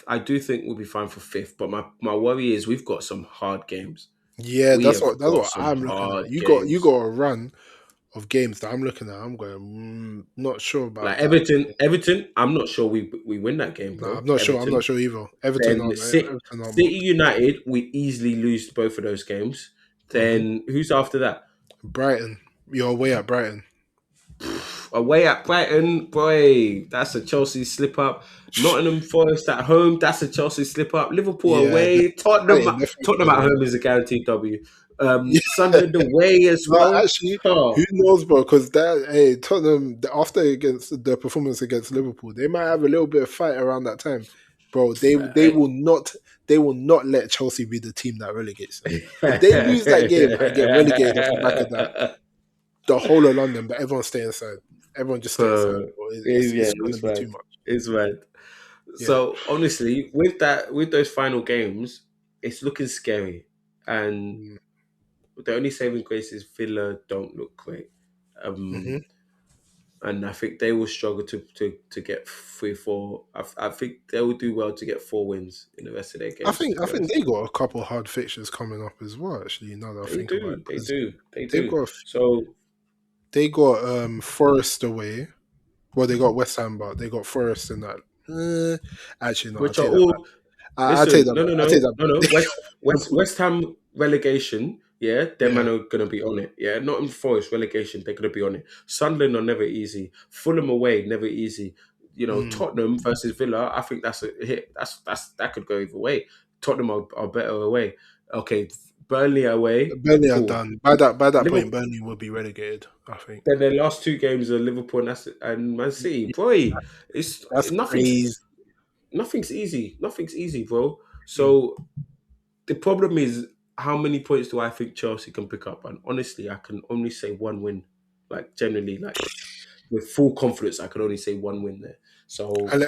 I do think we'll be fine for fifth, but my worry is we've got some hard games. Yeah, We that's have what got some I'm looking at. hard You games. got a run of games that I'm looking at. I'm going, not sure Like about that. Everton. I'm not sure we win that game, No, I'm bro. not sure. I'm not Everton. sure either. Then Everton aren't City marked. United, we easily lose both of those games. Hmm. Then who's after that? Brighton, you're away at Brighton. Away at Brighton, boy, that's a Chelsea slip up. Nottingham Forest at home, that's a Chelsea slip up. Liverpool Yeah, away, Brighton definitely Tottenham going at away. home is a guaranteed W. Yeah, Sunderland away as no, well. actually, who Oh, knows, bro? Because Tottenham after against the performance against Liverpool, they might have a little bit of fight around that time. bro. They will not let Chelsea be the team that relegates them. If they lose that game and get relegated off the back of that, the whole of London, but everyone stay inside. Everyone just stay inside, bro. Yeah, It's gonna it's be mad. too much. It's mad. Yeah. So honestly, with that, with those final games, it's looking scary, and Mm. the only saving grace is Villa don't look great. Hmm. And I think they will struggle to get 3, 4. I think they will do well to get 4 wins in the rest of their games. To I be think honest, they got a couple hard fixtures coming up as well. Actually, now that I they think about it, do, they because do, they they've do. got So they got Forest away. Well, they got West Ham, but they got Forest in that. Actually, no, I'll which are take that back. all I'll take listen, that no, back. no, I'll take no, that no, no. back. West Ham relegation, yeah, them Yeah. man are gonna be on it. Yeah, not in Forest relegation, they're gonna be on it. Sunderland are never easy. Fulham away, never easy. Mm. Tottenham versus Villa, I think that's a hit. That could go either way. Tottenham are better away. Okay, Burnley away, Burnley are cool. done. By that point, Liverpool. Burnley will be relegated. I think. Then their last 2 games are Liverpool and Man City. Yeah, Boy, it's that's nothing's crazy. nothing's easy. Nothing's easy, bro. Mm. So the problem is, how many points do I think Chelsea can pick up? And honestly, I can only say one win. Like generally, like with full confidence, I can only say one win there. So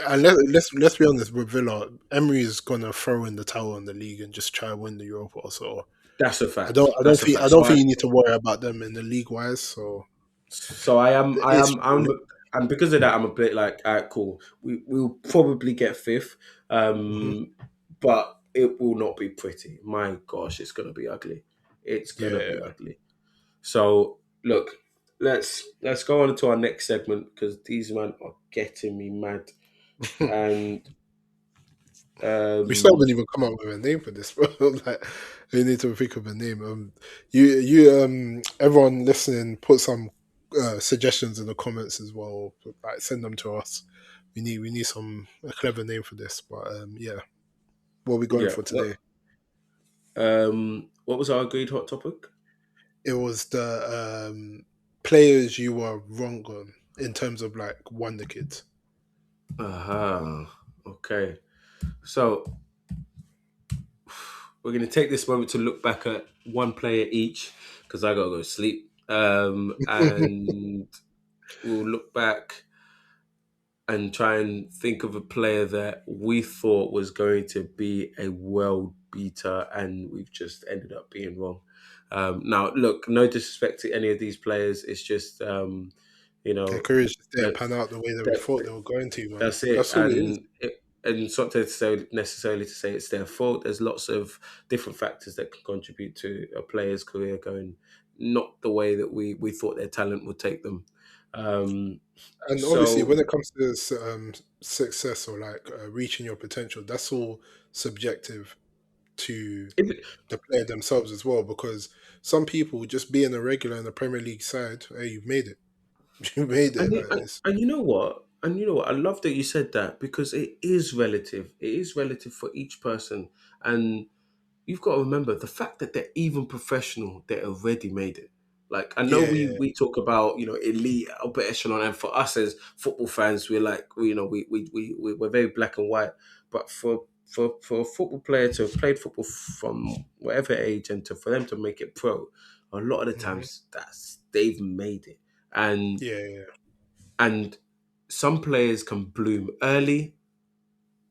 Let's be honest with Villa. Emery's gonna throw in the towel on the league and just try to win the Europa. So that's a fact. That's a I fact. don't think you need to worry about them in the league wise. So So it's and because of that, I'm a bit like, all right, cool. We'll probably get fifth, Mhm. but it will not be pretty. My gosh, it's gonna be ugly. It's gonna be Yeah. ugly. So look, let's go on to our next segment because these men are getting me mad. And We still um, haven't even come up with a name for this, bro. Like, we need to think of a name. You, everyone listening, put some suggestions in the comments as well. Like, send them to us. We need some a clever name for this. But yeah, what are we going yeah, for today? what was our agreed hot topic? It was the players you were wrong on in terms of like wonder kids. Aha. Okay. So we're going to take this moment to look back at one player each because I got to go to sleep. And we'll look back and try and think of a player that we thought was going to be a world beater, and we've just ended up being wrong. Now, look, no disrespect to any of these players. It's just, you Their know, careers just didn't that, pan out the way that we that thought they were going to, man. that's it. That's all it is. And it's not necessarily to say it's their fault. There's lots of different factors that can contribute to a player's career going not the way that we thought their talent would take them. Um, And obviously, so when it comes to success or like reaching your potential, that's all subjective to if, the player themselves as well. Because some people just being a regular in the Premier League side, hey, you've made it. You made it. Like this. and you know what? And you know what? I love that you said that because it is relative. It is relative for each person. And you've got to remember the fact that they're even professional, they already made it. Like I know Yeah, we talk about elite upper echelon, and for us as football fans, we're like we're very black and white. But for a football player to have played football from whatever age and for them to make it pro, a lot of the hmm times they've made it, and yeah, yeah. and some players can bloom early,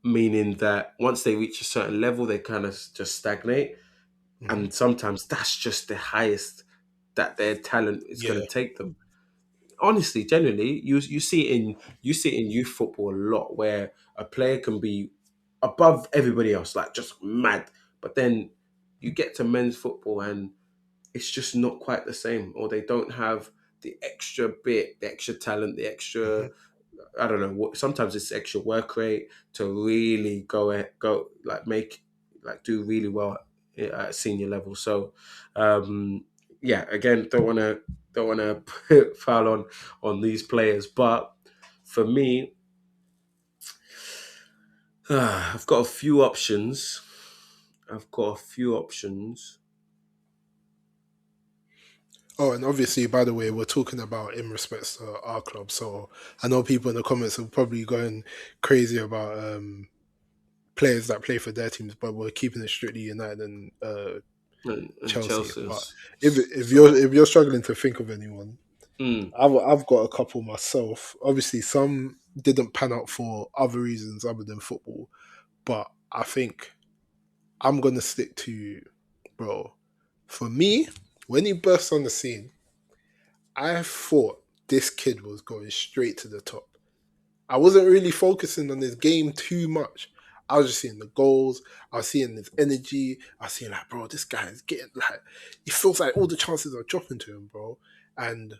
meaning that once they reach a certain level, they kind of just stagnate, hmm and sometimes that's just the highest that their talent is going Yeah. to take them. Honestly, generally, you see it in youth football a lot, where a player can be above everybody else, like just mad, but then you get to men's football and it's just not quite the same, or they don't have the extra bit, the extra talent, the extra, hmm I don't know what. Sometimes it's extra work rate to really go like make like do really well at senior level. So, um, yeah, again, don't want to foul on these players, but for me, I've got a few options. I've got a few options. Oh, and obviously, by the way, we're talking about in respects to our club. So I know people in the comments are probably going crazy about players that play for their teams, but we're keeping it strictly United and and Chelsea. Chelsea. But So, if you're struggling to think of anyone, mm. I've got a couple myself. Obviously, some didn't pan out for other reasons other than football, but I think I'm gonna stick to, bro. For me, when he burst on the scene, I thought this kid was going straight to the top. I wasn't really focusing on his game too much. I was just seeing the goals. I was seeing his energy. I was seeing like, bro, this guy is getting like, it feels like all the chances are dropping to him, bro. And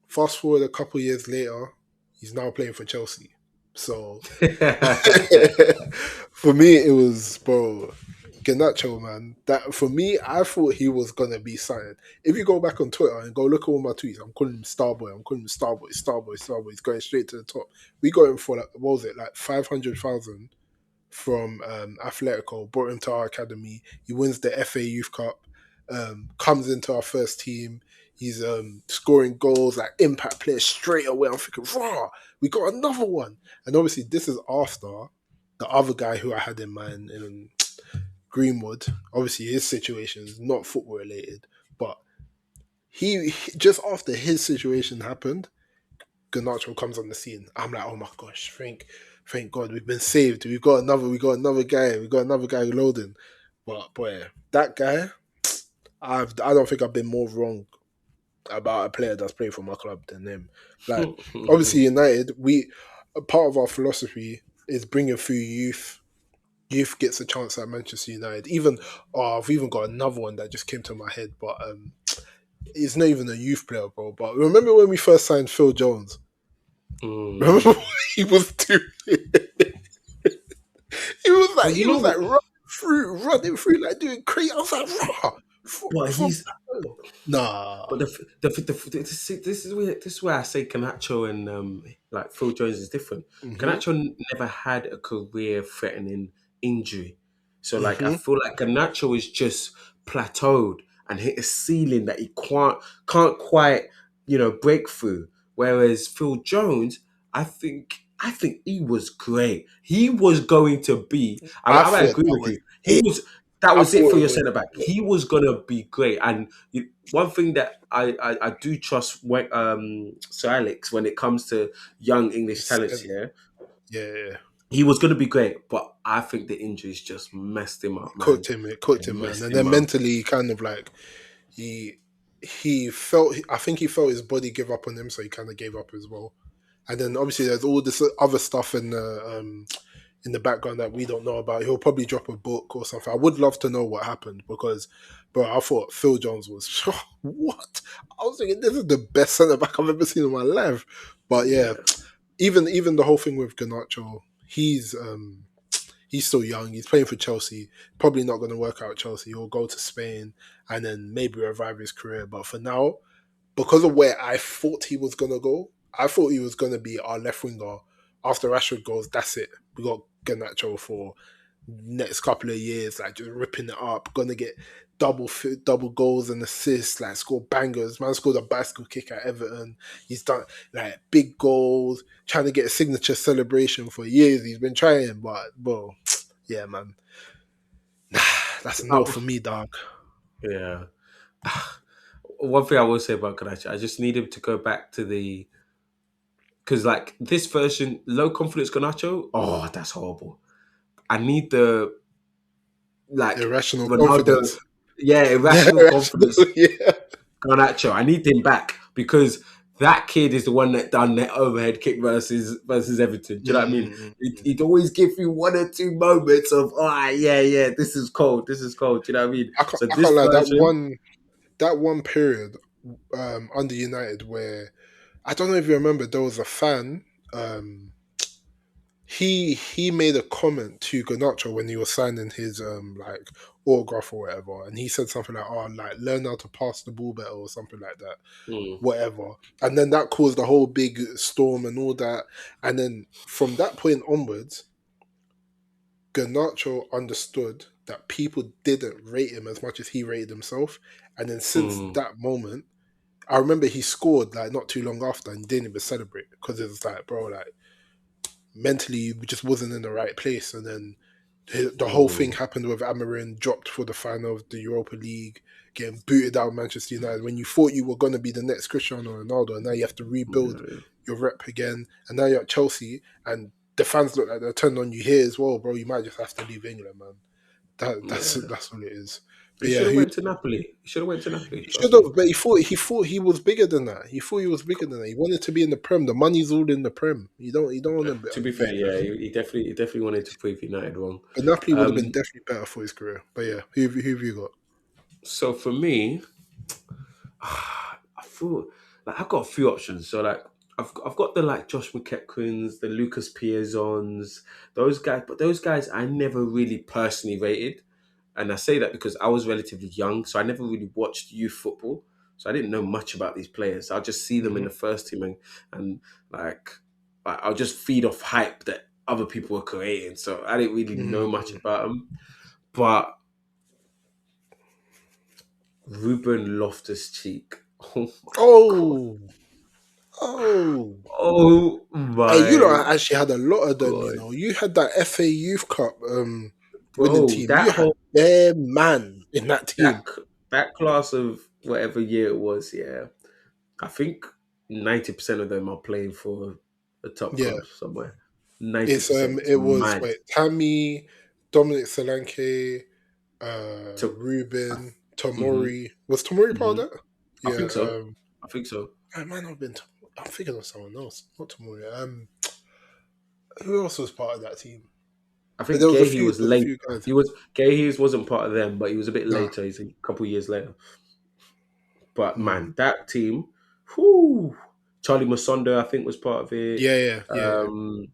fast forward a couple years later, he's now playing for Chelsea. So for me, it was, bro, Ganacho, man. That for me, I thought he was gonna be signed. If you go back on Twitter and go look at all my tweets, I'm calling him Starboy. I'm calling him Starboy, Starboy, Starboy. He's going straight to the top. We got him for like, what was it, like 500,000 from Atletico. Brought him to our academy. He wins the FA Youth Cup. Comes into our first team. He's scoring goals like impact players straight away. I'm thinking, raw, we got another one. And obviously, this is after the other guy who I had in mind in Greenwood. Obviously, his situation is not football related, but he just after his situation happened, Garnacho comes on the scene. I'm like, oh my gosh, thank God, we've been saved. We got another guy. We got another guy loading. But boy, that guy, I don't think I've been more wrong about a player that's playing for my club than him. Like, obviously, United, we a part of our philosophy is bringing through youth. Youth gets a chance at Manchester United. Even I've even got another one that just came to my head, but he's not even a youth player, bro. But remember when we first signed Phil Jones? Remember Mm. what he was doing? But He you was know, like running through, like doing crazy. I was like, raw. but From he's nah. but this is where I say Canacho and like Phil Jones is different. Hmm. Canacho never had a career threatening injury, so like I Hmm. feel like Canacho is just plateaued and hit a ceiling that he can't quite break through. Whereas Phil Jones, I think he was great. He was going to be. I I thought agree that with was you. He it. was. That I was it thought for it your was centre back. He was gonna be great, and one thing that I do trust when Sir Alex when it comes to young English talents, seven. yeah, Yeah, he was gonna be great, but I think the injuries just messed him up, man. it cooked It him, man. messed And him then up. mentally, he kind of like he he felt. I think he felt his body give up on him, so he kind of gave up as well. And then obviously there's all this other stuff in the background that we don't know about. He'll probably drop a book or something. I would love to know what happened because, bro, I thought Phil Jones was what? I was thinking this is the best centre back I've ever seen in my life. But yeah, Yeah. even the whole thing with Garnacho, he's still young. He's playing for Chelsea. Probably not going to work out at Chelsea. He'll go to Spain and then maybe revive his career. But for now, because of where I thought he was gonna go, I thought he was gonna be our left winger. After Rashford goes, that's it. We got Garnacho for next couple of years, like just ripping it up. Gonna get double goals and assists, like score bangers. Man scored a bicycle kick at Everton. He's done like big goals, trying to get a signature celebration for years. He's been trying, but bro, yeah, man, that's a no Uh, for me, dog. yeah. One thing I will say about Karachi, I just need him to go back to the because like this version, low confidence Ganacho, oh, that's horrible. I need the like Irrational Ronaldo, confidence. yeah, Yeah, irrational irrational. confidence Yeah. Garnacho. I need him back because that kid is the one that done that overhead kick versus Everton. Do you know what I mean? He'd always give you one or two moments of, oh yeah, yeah, this is cold, this is cold. Do you know what I mean? So I this can't lie. version, That one period under United where I don't know if you remember, there was a fan. Um, he made a comment to Garnacho when he was signing his like autograph or whatever, and he said something like, "Oh, like learn how to pass the ball better" or something like that. mm, Whatever, and then that caused a whole big storm and all that. And then from that point onwards, Garnacho understood that people didn't rate him as much as he rated himself. And then since mm, that moment, I remember he scored like not too long after and didn't even celebrate because it was like, bro, like mentally you just wasn't in the right place. And then The whole thing Mm, happened with Amarin, dropped for the final of the Europa League, getting booted out of Manchester United when you thought you were going to be the next Cristiano Ronaldo, and now you have to rebuild yeah, your rep again. And now you're at Chelsea, and the fans look like they're turned on you here as well, bro. You might just have to leave England, man. yeah. That's all it is. He But yeah, should have went to Napoli. He should have went to Napoli. he should Trust me. have, but he thought he was bigger than that. He thought he was bigger than that. He wanted to be in the Prem. The money's all in the Prem. You don't want To to be fair, be. yeah, he definitely wanted to prove United wrong. But Napoli would have been Um, definitely better for his career. But yeah, who have you got? so for me, I feel like I've got a few options. So like I've got the like Josh McEachran's, the Lucas Piazons, those guys, but those guys I never really personally rated. And I say that because I was relatively young, so I never really watched youth football. So I didn't know much about these players. I'll just see them in Hmm. the first team and like I'll just feed off hype that other people were creating. So I didn't really know much Mm. about them. But Ruben Loftus Cheek. Oh my god. Oh, oh. Oh Hey, you know, my I actually had a lot of them. You god. know, you had that FA Youth Cup winning Bro, team. You had their man in that team. that that class of whatever year it was, yeah. I think 90% of them are playing for a top Yeah, club somewhere. Ninety it's percent. It's it was mad. wait Tammy, Dominic Solanke, To, Ruben, mm-hmm, Tomori. Was Tomori part mm-hmm. of that? I Yeah, think so. I think so. it might not have been. I'm thinking of someone else, not Tomori. Who else was part of that team? I But think Gahey was there was a late. few guys. Gahey wasn't part of them, but he was a bit Nah. later. He's a couple years later. But Hmm. man, that team, whoo, Charlie Musonda, I think, was part of it. Yeah. Um,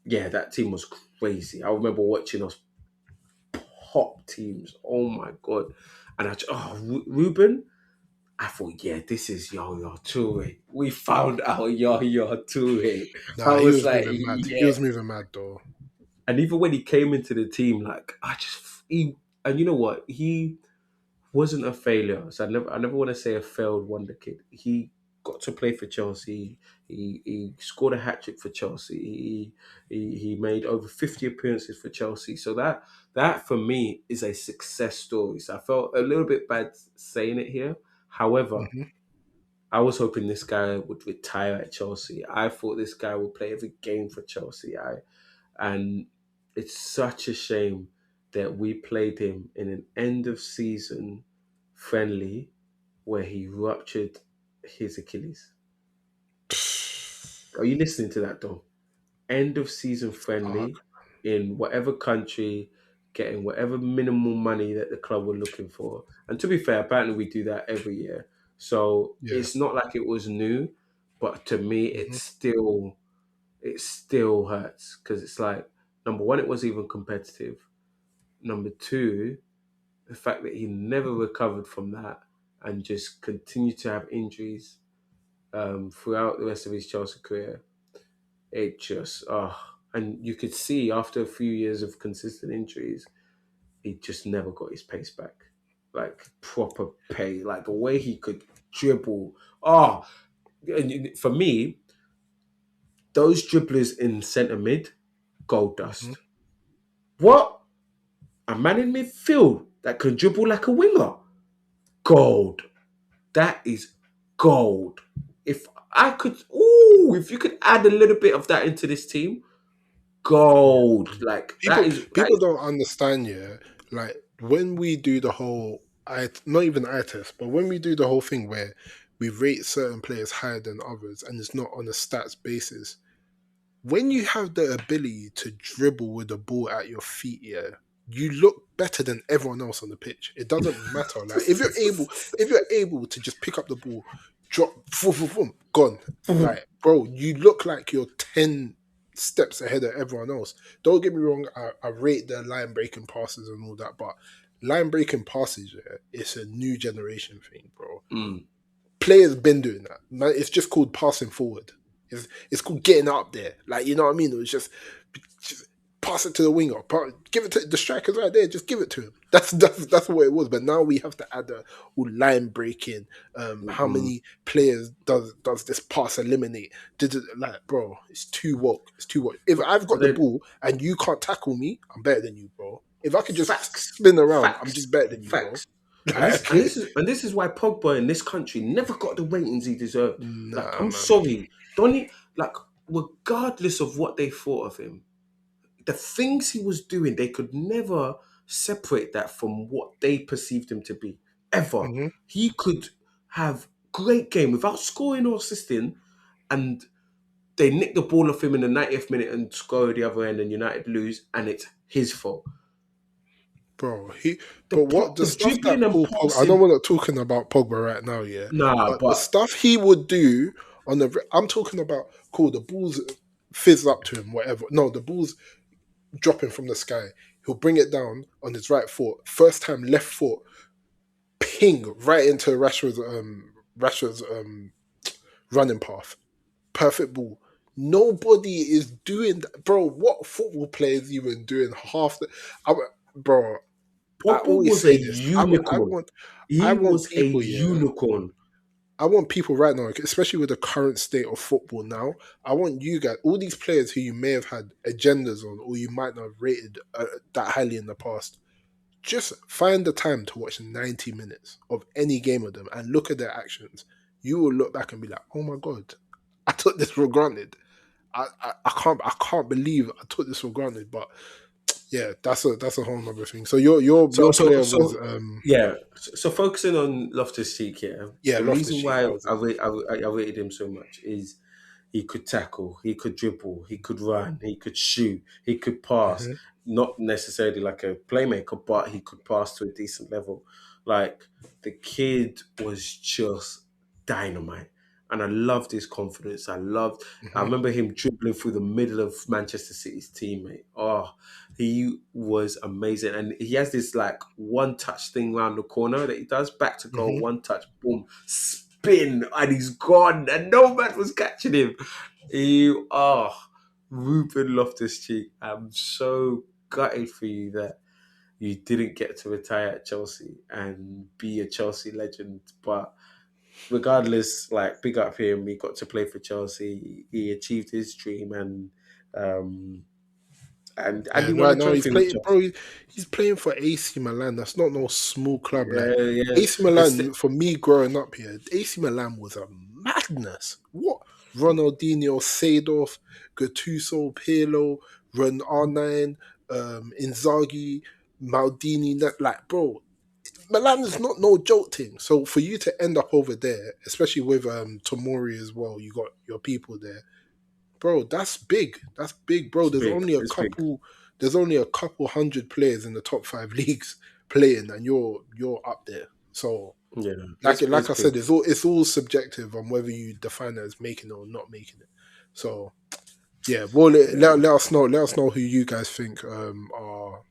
yeah, that team was crazy. I remember watching us pop teams. Oh my god! And Ruben, I thought, yeah, this is Yaya Toure. We found our Yaya Toure. I Nah, he was was like, moving mad. He yeah. was moving mad though. And even when he came into the team, like and you know what, he wasn't a failure. So I never want to say a failed wonder kid. He got to play for Chelsea. He scored a hat trick for Chelsea. He made over 50 appearances for Chelsea. So that for me is a success story. So I felt a little bit bad saying it here. However, Hmm. I was hoping this guy would retire at Chelsea. I thought this guy would play every game for Chelsea. And it's such a shame that we played him in an end of season friendly where he ruptured his Achilles. Are you listening to that, Dom? End of season friendly in whatever country, getting whatever minimal money that the club were looking for. And to be fair, apparently we do that every year. So Yeah. it's not like it was new, but to me, Hmm. it still hurts because it's like number one, it wasn't even competitive. Number two, the fact that he never recovered from that and just continued to have injuries throughout the rest of his Chelsea career. It just, and you could see after a few years of consistent injuries, he just never got his pace back. Like proper pace, like the way he could dribble. For me, those dribblers in centre mid, gold Hmm. dust. What? A man in midfield that can dribble like a winger? Gold. That is gold. If you could add a little bit of that into this team, Yeah. gold. Like that People is don't understand. Yeah, like when we do the whole I not even eye test, but when we do the whole thing where we rate certain players higher than others, and it's not on a stats basis. When you have the ability to dribble with the ball at your feet, yeah, you look better than everyone else on the pitch. It doesn't matter. Like if you're able to just pick up the ball, drop, boom, boom, boom, gone. Like, bro, you look like you're 10 steps ahead of everyone else. Don't get me wrong. I rate the line breaking passes and all that, but line breaking passes, yeah, it's a new generation thing, bro. Mm. Players been doing that. Man, it's just called passing forward. It's called getting up there. Like, you know what I mean? It was just pass it to the winger, give it to the striker's right there, just give it to him. That's what it was. But now we have to add a line breaking. How Mm-mm. many players does this pass eliminate? Like, bro, it's too woke. It's too woke. If I've But got the then ball and you can't tackle me, I'm better than you, bro. If I could just facts, spin around, I'm facts, just better than you, bro. facts. And this and Like, this is and this is why Pogba in this country never got the ratings he deserved. Like, nah, I'm man. sorry, Donny. Like, regardless of what they thought of him, the things he was doing, they could never separate that from what they perceived him to be. Ever, Hmm. he could have great game without scoring or assisting, and they nick the ball off him in the 90th minute and score the other end, and United lose, and it's his fault. Bro, The but what the the stuff dribbling that and Paul Pogba, I know passing, we're not talking about Pogba right now, yeah, nah, but the but stuff he would do I'm talking about, cool, the balls fizz up to him, whatever. No, the balls dropping from the sky. He'll bring it down on his right foot, first time left foot, ping right into Rashford's running path. Perfect ball. Nobody is doing that, bro. What football player is even doing half the? I, bro, I Pogba always was a say this. unicorn. I He want was a people, yeah. unicorn. I want people right now, especially with the current state of football now. I want you guys, all these players who you may have had agendas on, or you might not have rated that highly in the past. Just find the time to watch 90 minutes of any game of them and look at their actions. You will look back and be like, "Oh my god, I took this for granted. I can't believe I took this for granted." But yeah, that's a whole other thing. So So your so player was so yeah. So focusing on Loftus Cheek, yeah. yeah, The Loftus reason Cheek. why That was it. I rated him so much is he could tackle, he could dribble, he could run, he could shoot, he could pass. Hmm. Not necessarily like a playmaker, but he could pass to a decent level. Like, the kid was just dynamite. And I loved his confidence. I Hmm. remember him dribbling through the middle of Manchester City's teammate. Oh, he was amazing. And he has this like one touch thing around the corner that he does, back to goal, Hmm. one touch, boom, spin, and he's gone. And no man was catching him. Ruben Loftus Cheek. I'm so gutted for you that you didn't get to retire at Chelsea and be a Chelsea legend. But regardless, like, big up him. He got to play for Chelsea. He achieved his dream, um and Yeah, he won right a now he's trophy with playing, bro. Chelsea. He's playing for AC Milan. That's not no small club. Like Yeah, yeah. AC It's Milan, for me growing up here, AC Milan was a madness. What Ronaldinho, Seedorf, Gattuso, Pirlo, Ron R9, Inzaghi, Maldini. Like, bro, Milan is not no joke thing. So for you to end up over there, especially with Tomori as well, you got your people there, bro. That's big. That's big, bro. it's big. It's big. There's only a couple hundred players in the top five leagues playing, and you're up there. So Yeah, like it's I said, big. it's all subjective on whether you define it as making it or not making it. So yeah, well, Yeah. let us know. Let us know who you guys think are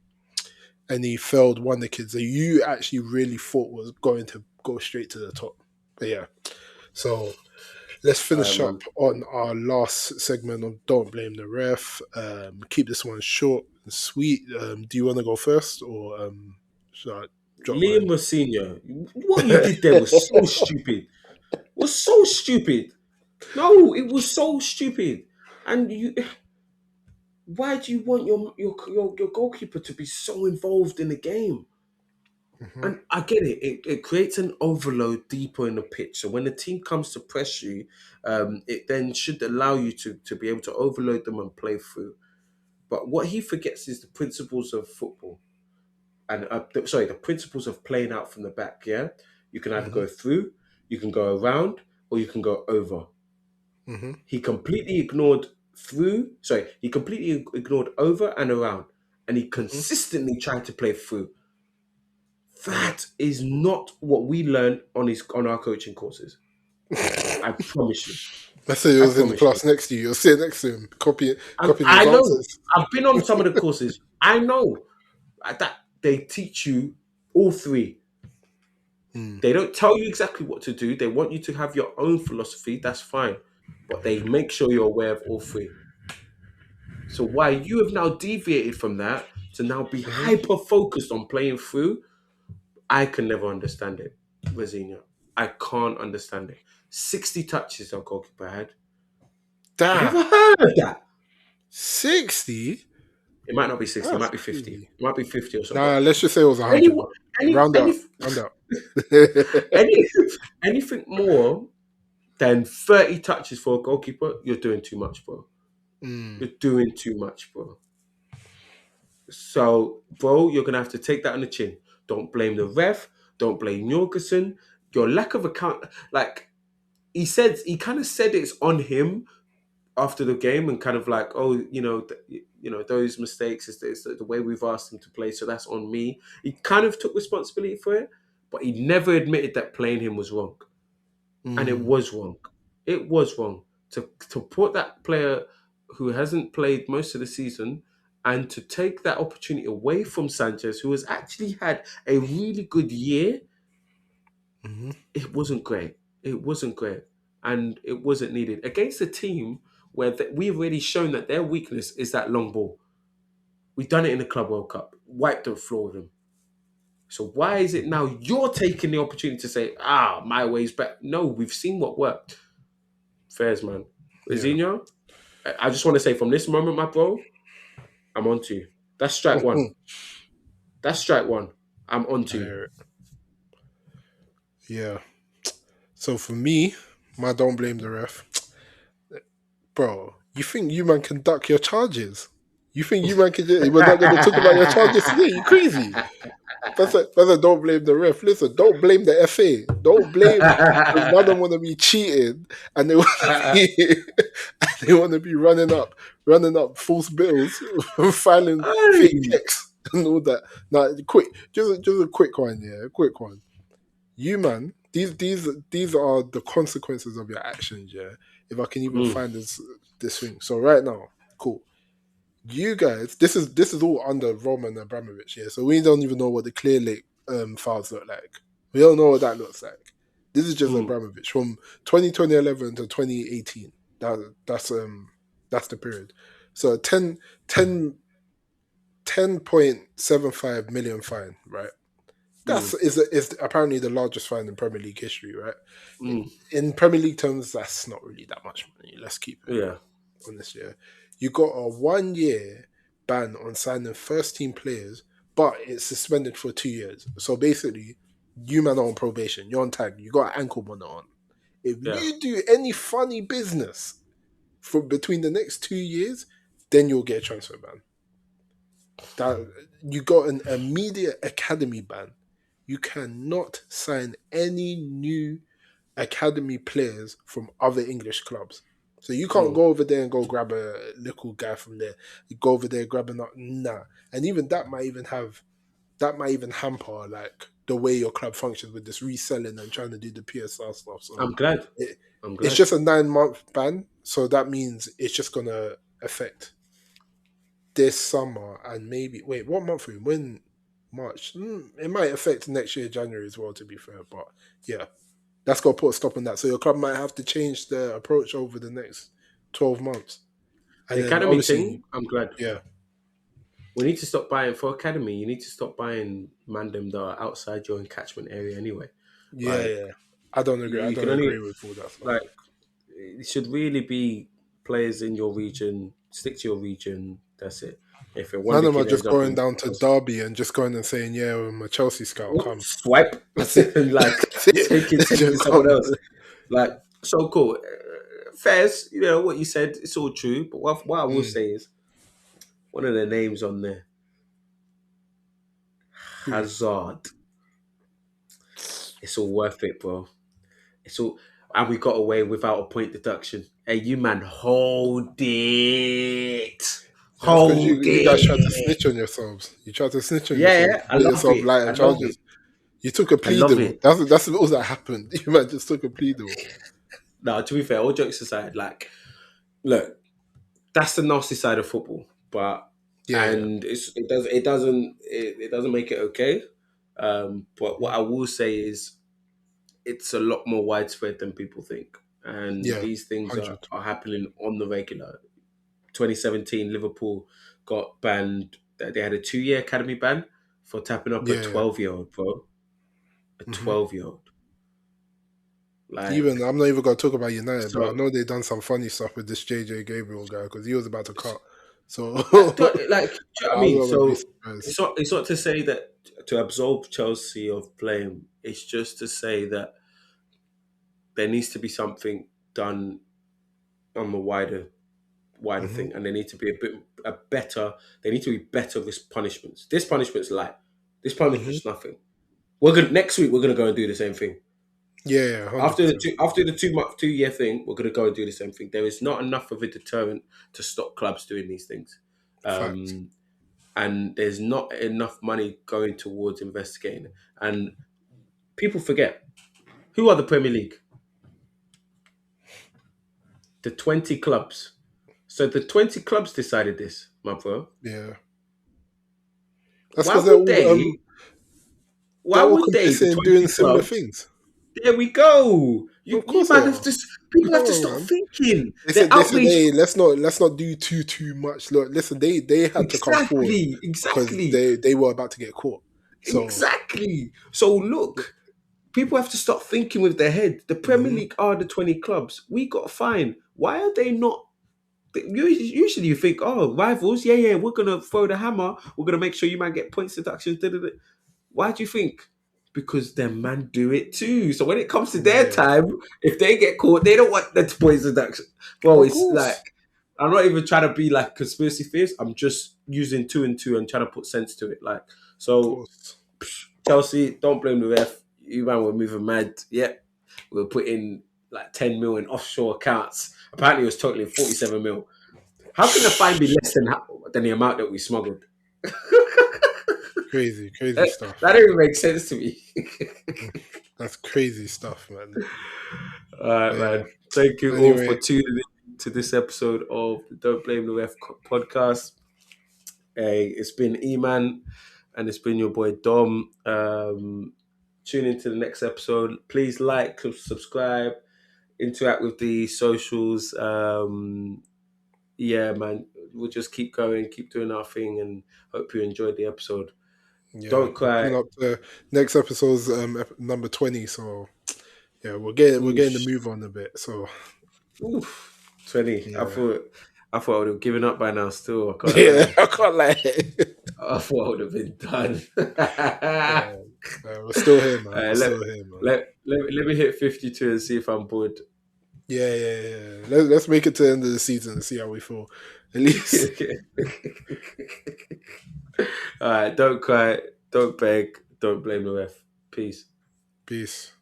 any failed wonder kids that you actually really thought was going to go straight to the top. But yeah, so let's finish up Man. on our last segment of Don't Blame the Ref. Keep this one short and sweet. Do you want to go first, or should I drop Liam mine? Rosenior, what you did there was so stupid. Was so stupid. No, it was so stupid. And why do you want your goalkeeper to be so involved in the game? Hmm. And I get it. It creates an overload deeper in the pitch. So when the team comes to press you, it then should allow you to be able to overload them and play through. But what he forgets is the principles of football, and the principles of playing out from the back. Yeah, you can either Hmm. go through, you can go around, or you can go over. Hmm. He completely ignored through. Sorry, he completely ignored over and around, and he Hmm. consistently tried to play through. Yeah. That is not what we learn on our coaching courses. I promise you. Let's say he I was in the promise you. class next to you. You're sitting next to him, copying I his know. answers. I've been on some of the courses. I know that they teach you all three. Mm. They don't tell you exactly what to do. They want you to have your own philosophy. That's fine, but they make sure you're aware of all three. So why you have now deviated from that to now be hyper focused on playing through, I can never understand it, Rosenior. I can't understand it. 60 touches our goalkeeper had. I Damn, never heard of that. 60? It might not be 60, it That's might be 50. It crazy. might be 50 or so. But Nah, let's just say it was any 100, but any round any up, round up. any anything more than 30 touches for a goalkeeper, you're doing too much, bro. Mm, You're doing too much, bro. So, bro, you're gonna have to take that on the chin. Don't blame the ref. Don't blame Jorgensen. Your lack of account, like he kind of said it's on him after the game, and kind of like, oh, those mistakes is the way we've asked him to play, so that's on me. He kind of took responsibility for it, but he never admitted that playing him was wrong, and it mm, was wrong. It was wrong to put that player who hasn't played most of the season and to take that opportunity away from Sanchez, who has actually had a really good year. mm, It wasn't great. It wasn't great, and it wasn't needed against a team where we've already shown that their weakness is that long ball. We've done it in the Club World Cup, wiped the floor with them. So why is it now you're taking the opportunity to say, my way's better? No, we've seen what worked. Fairs, man. yeah. Zinho, I just want to say from this moment, my bro, I'm on to you. That's strike one. That's strike one. I'm on I to you. hear it. Yeah. So for me, my don't blame the ref. Bro, you think you man can duck your charges? You think you man can we're not gonna talk about your charges today? You crazy. That's a don't blame the ref. Listen, don't blame the FA. Don't blame because none of them want to be cheating and they want to be and they want to be running up false bills, filing fake Hey. checks and all that. Now, quick, just a quick one, yeah, a quick one. You man, these are the consequences of your actions, yeah. If I can even Mm, find this thing. So right now, cool. You guys, this is all under Roman Abramovich, yeah. So we don't even know what the clear lake files look like. We don't know what that looks like. This is just mm, Abramovich from 2011 to 2018. That's the period. So 10.75 million fine, right? mm, Is apparently the largest fine in Premier League history, right? mm. In Premier League terms, that's not really that much money. Let's keep it Yeah. on this year. You got a 1 year ban on signing first team players, but it's suspended for 2 years. So basically, you man are on probation. You're on tag. You got an ankle monitor on. If Yeah. you do any funny business for between the next 2 years, then you'll get a transfer ban. That you got an immediate academy ban. You cannot sign any new academy players from other English clubs. So you can't Mm. go over there and go grab a little guy from there. You go over there grabbing up nah. And even that might even hamper like the way your club functions with this reselling and trying to do the PSR stuff. So I'm glad. it, I'm it's glad. just a 9 month ban. So that means it's just gonna affect this summer and maybe wait, what month are we? When March? It might affect next year January as well. To be fair, but yeah, that's got to put a stop on that. So your club might have to change their approach over the next 12 months, The and then academy obviously, thing, I'm glad. yeah, We need to stop buying for academy. You need to stop buying mandem that are outside your catchment area anyway. yeah, Like yeah. I don't agree. I you can don't only agree with all that stuff. like it should really be players in your region. Stick to your region. That's it. If a None wonder of them are kid just ends up going in down to Derby and just going and saying, "Yeah, I'm a Chelsea scout. what? Come." Swipe, that's it, and like That's it. taking Just someone come. else. Like so cool. Fairs, what you said, it's all true. But what I will Mm. say is one of the names on there, Who? Hazard. It's all worth it, bro. It's all, and we got away without a point deduction. Hey, you man, hold it, That's because hold you guys tried to it. snitch on yourselves. You tried to snitch on Yeah, yourselves, I put love yourself it. light I on love it. charges. You took a I plea love deal. it. That's all that happened. You man just took a plea deal. Now, to be fair, all jokes aside, like, look, that's the nasty side of football, but Yeah, yeah. and it doesn't make it okay. But what I will say is it's a lot more widespread than people think, and Yeah, these things 100. are happening on the regular. 2017 Liverpool got banned. They had a 2-year academy ban for tapping up a Yeah, yeah. 12-year-old, bro. A hmm 12-year-old. Even Like, I'm not even gonna talk about United, but I so know they done some funny stuff with this JJ Gabriel guy because he was about to cut. So like, do you know what I I'm mean? not gonna be So surprised. it's not to say that to absolve Chelsea of blame. It's just to say that there needs to be something done on the wider hmm thing, and they need to be a better. They need to be better with punishments. This punishment's light. This hmm punishment's nothing. We're gonna next week. We're gonna go and do the same thing. Yeah, yeah, 100%. After the 2-year thing, we're gonna go and do the same thing. There is not enough of a deterrent to stop clubs doing these things. Facts. Um, and there's not enough money going towards investigating. And people forget who are the Premier League, the 20 clubs. So the 20 clubs decided this, my bro. Yeah, that's Why because they're would all they? they're Why all would they? The complicit in doing 20 similar clubs. things. There we go. Of You course they man are. have to. People have Come to on, start man. thinking. They They're said, they said, outraged. hey, let's not do too much. Look, listen, they had to come forward Exactly. because Exactly. they were about to get caught. So Exactly. So look, people have to start thinking with their head. The Premier mhm. League are the 20 clubs. We got a fine. Why are they not? Usually you think, oh, rivals, yeah, yeah, we're gonna throw the hammer. We're gonna make sure you man get points deductions. Da, da, da. Why do you think? Because them man do it too. So when it comes to their Yeah, time, if they get caught, they don't want that points deduction. Bro, of it's like course, I'm not even trying to be like conspiracy theories. I'm just using two and two and trying to put sense to it. Like, of so course. Chelsea, don't blame the ref. You man were moving mad. Yep. We were putting like 10 mil in offshore accounts. Apparently it was totaling 47 mil. How can the fine be less than the amount that we smuggled? Crazy, crazy that, stuff. that don't even make sense to me. Mm, that's crazy stuff, man. All right, But yeah. man. Thank you all for Anyway, tuning in to this episode of the Don't Blame the Ref podcast. Hey, it's been E-Man and it's been your boy Dom. Tune into the next episode. Please like, subscribe, interact with the socials. Yeah, man. We'll just keep going, keep doing our thing, and hope you enjoyed the episode. yeah, Don't we're cry. coming up to next episode's number 20. So yeah, we're Ooh, getting the move on a bit. So oof, 20. yeah, I thought I would have given up by now. Still, I can't yeah, lie. I can't lie. I thought I would have been done. Yeah, we're still here, man. We're uh, let, still here, man. let me hit 52 and see if I'm bored. Yeah, yeah, yeah. Let's make it to the end of the season and see how we feel. At least. All right, don't cry, don't beg, don't blame the ref. Peace. Peace.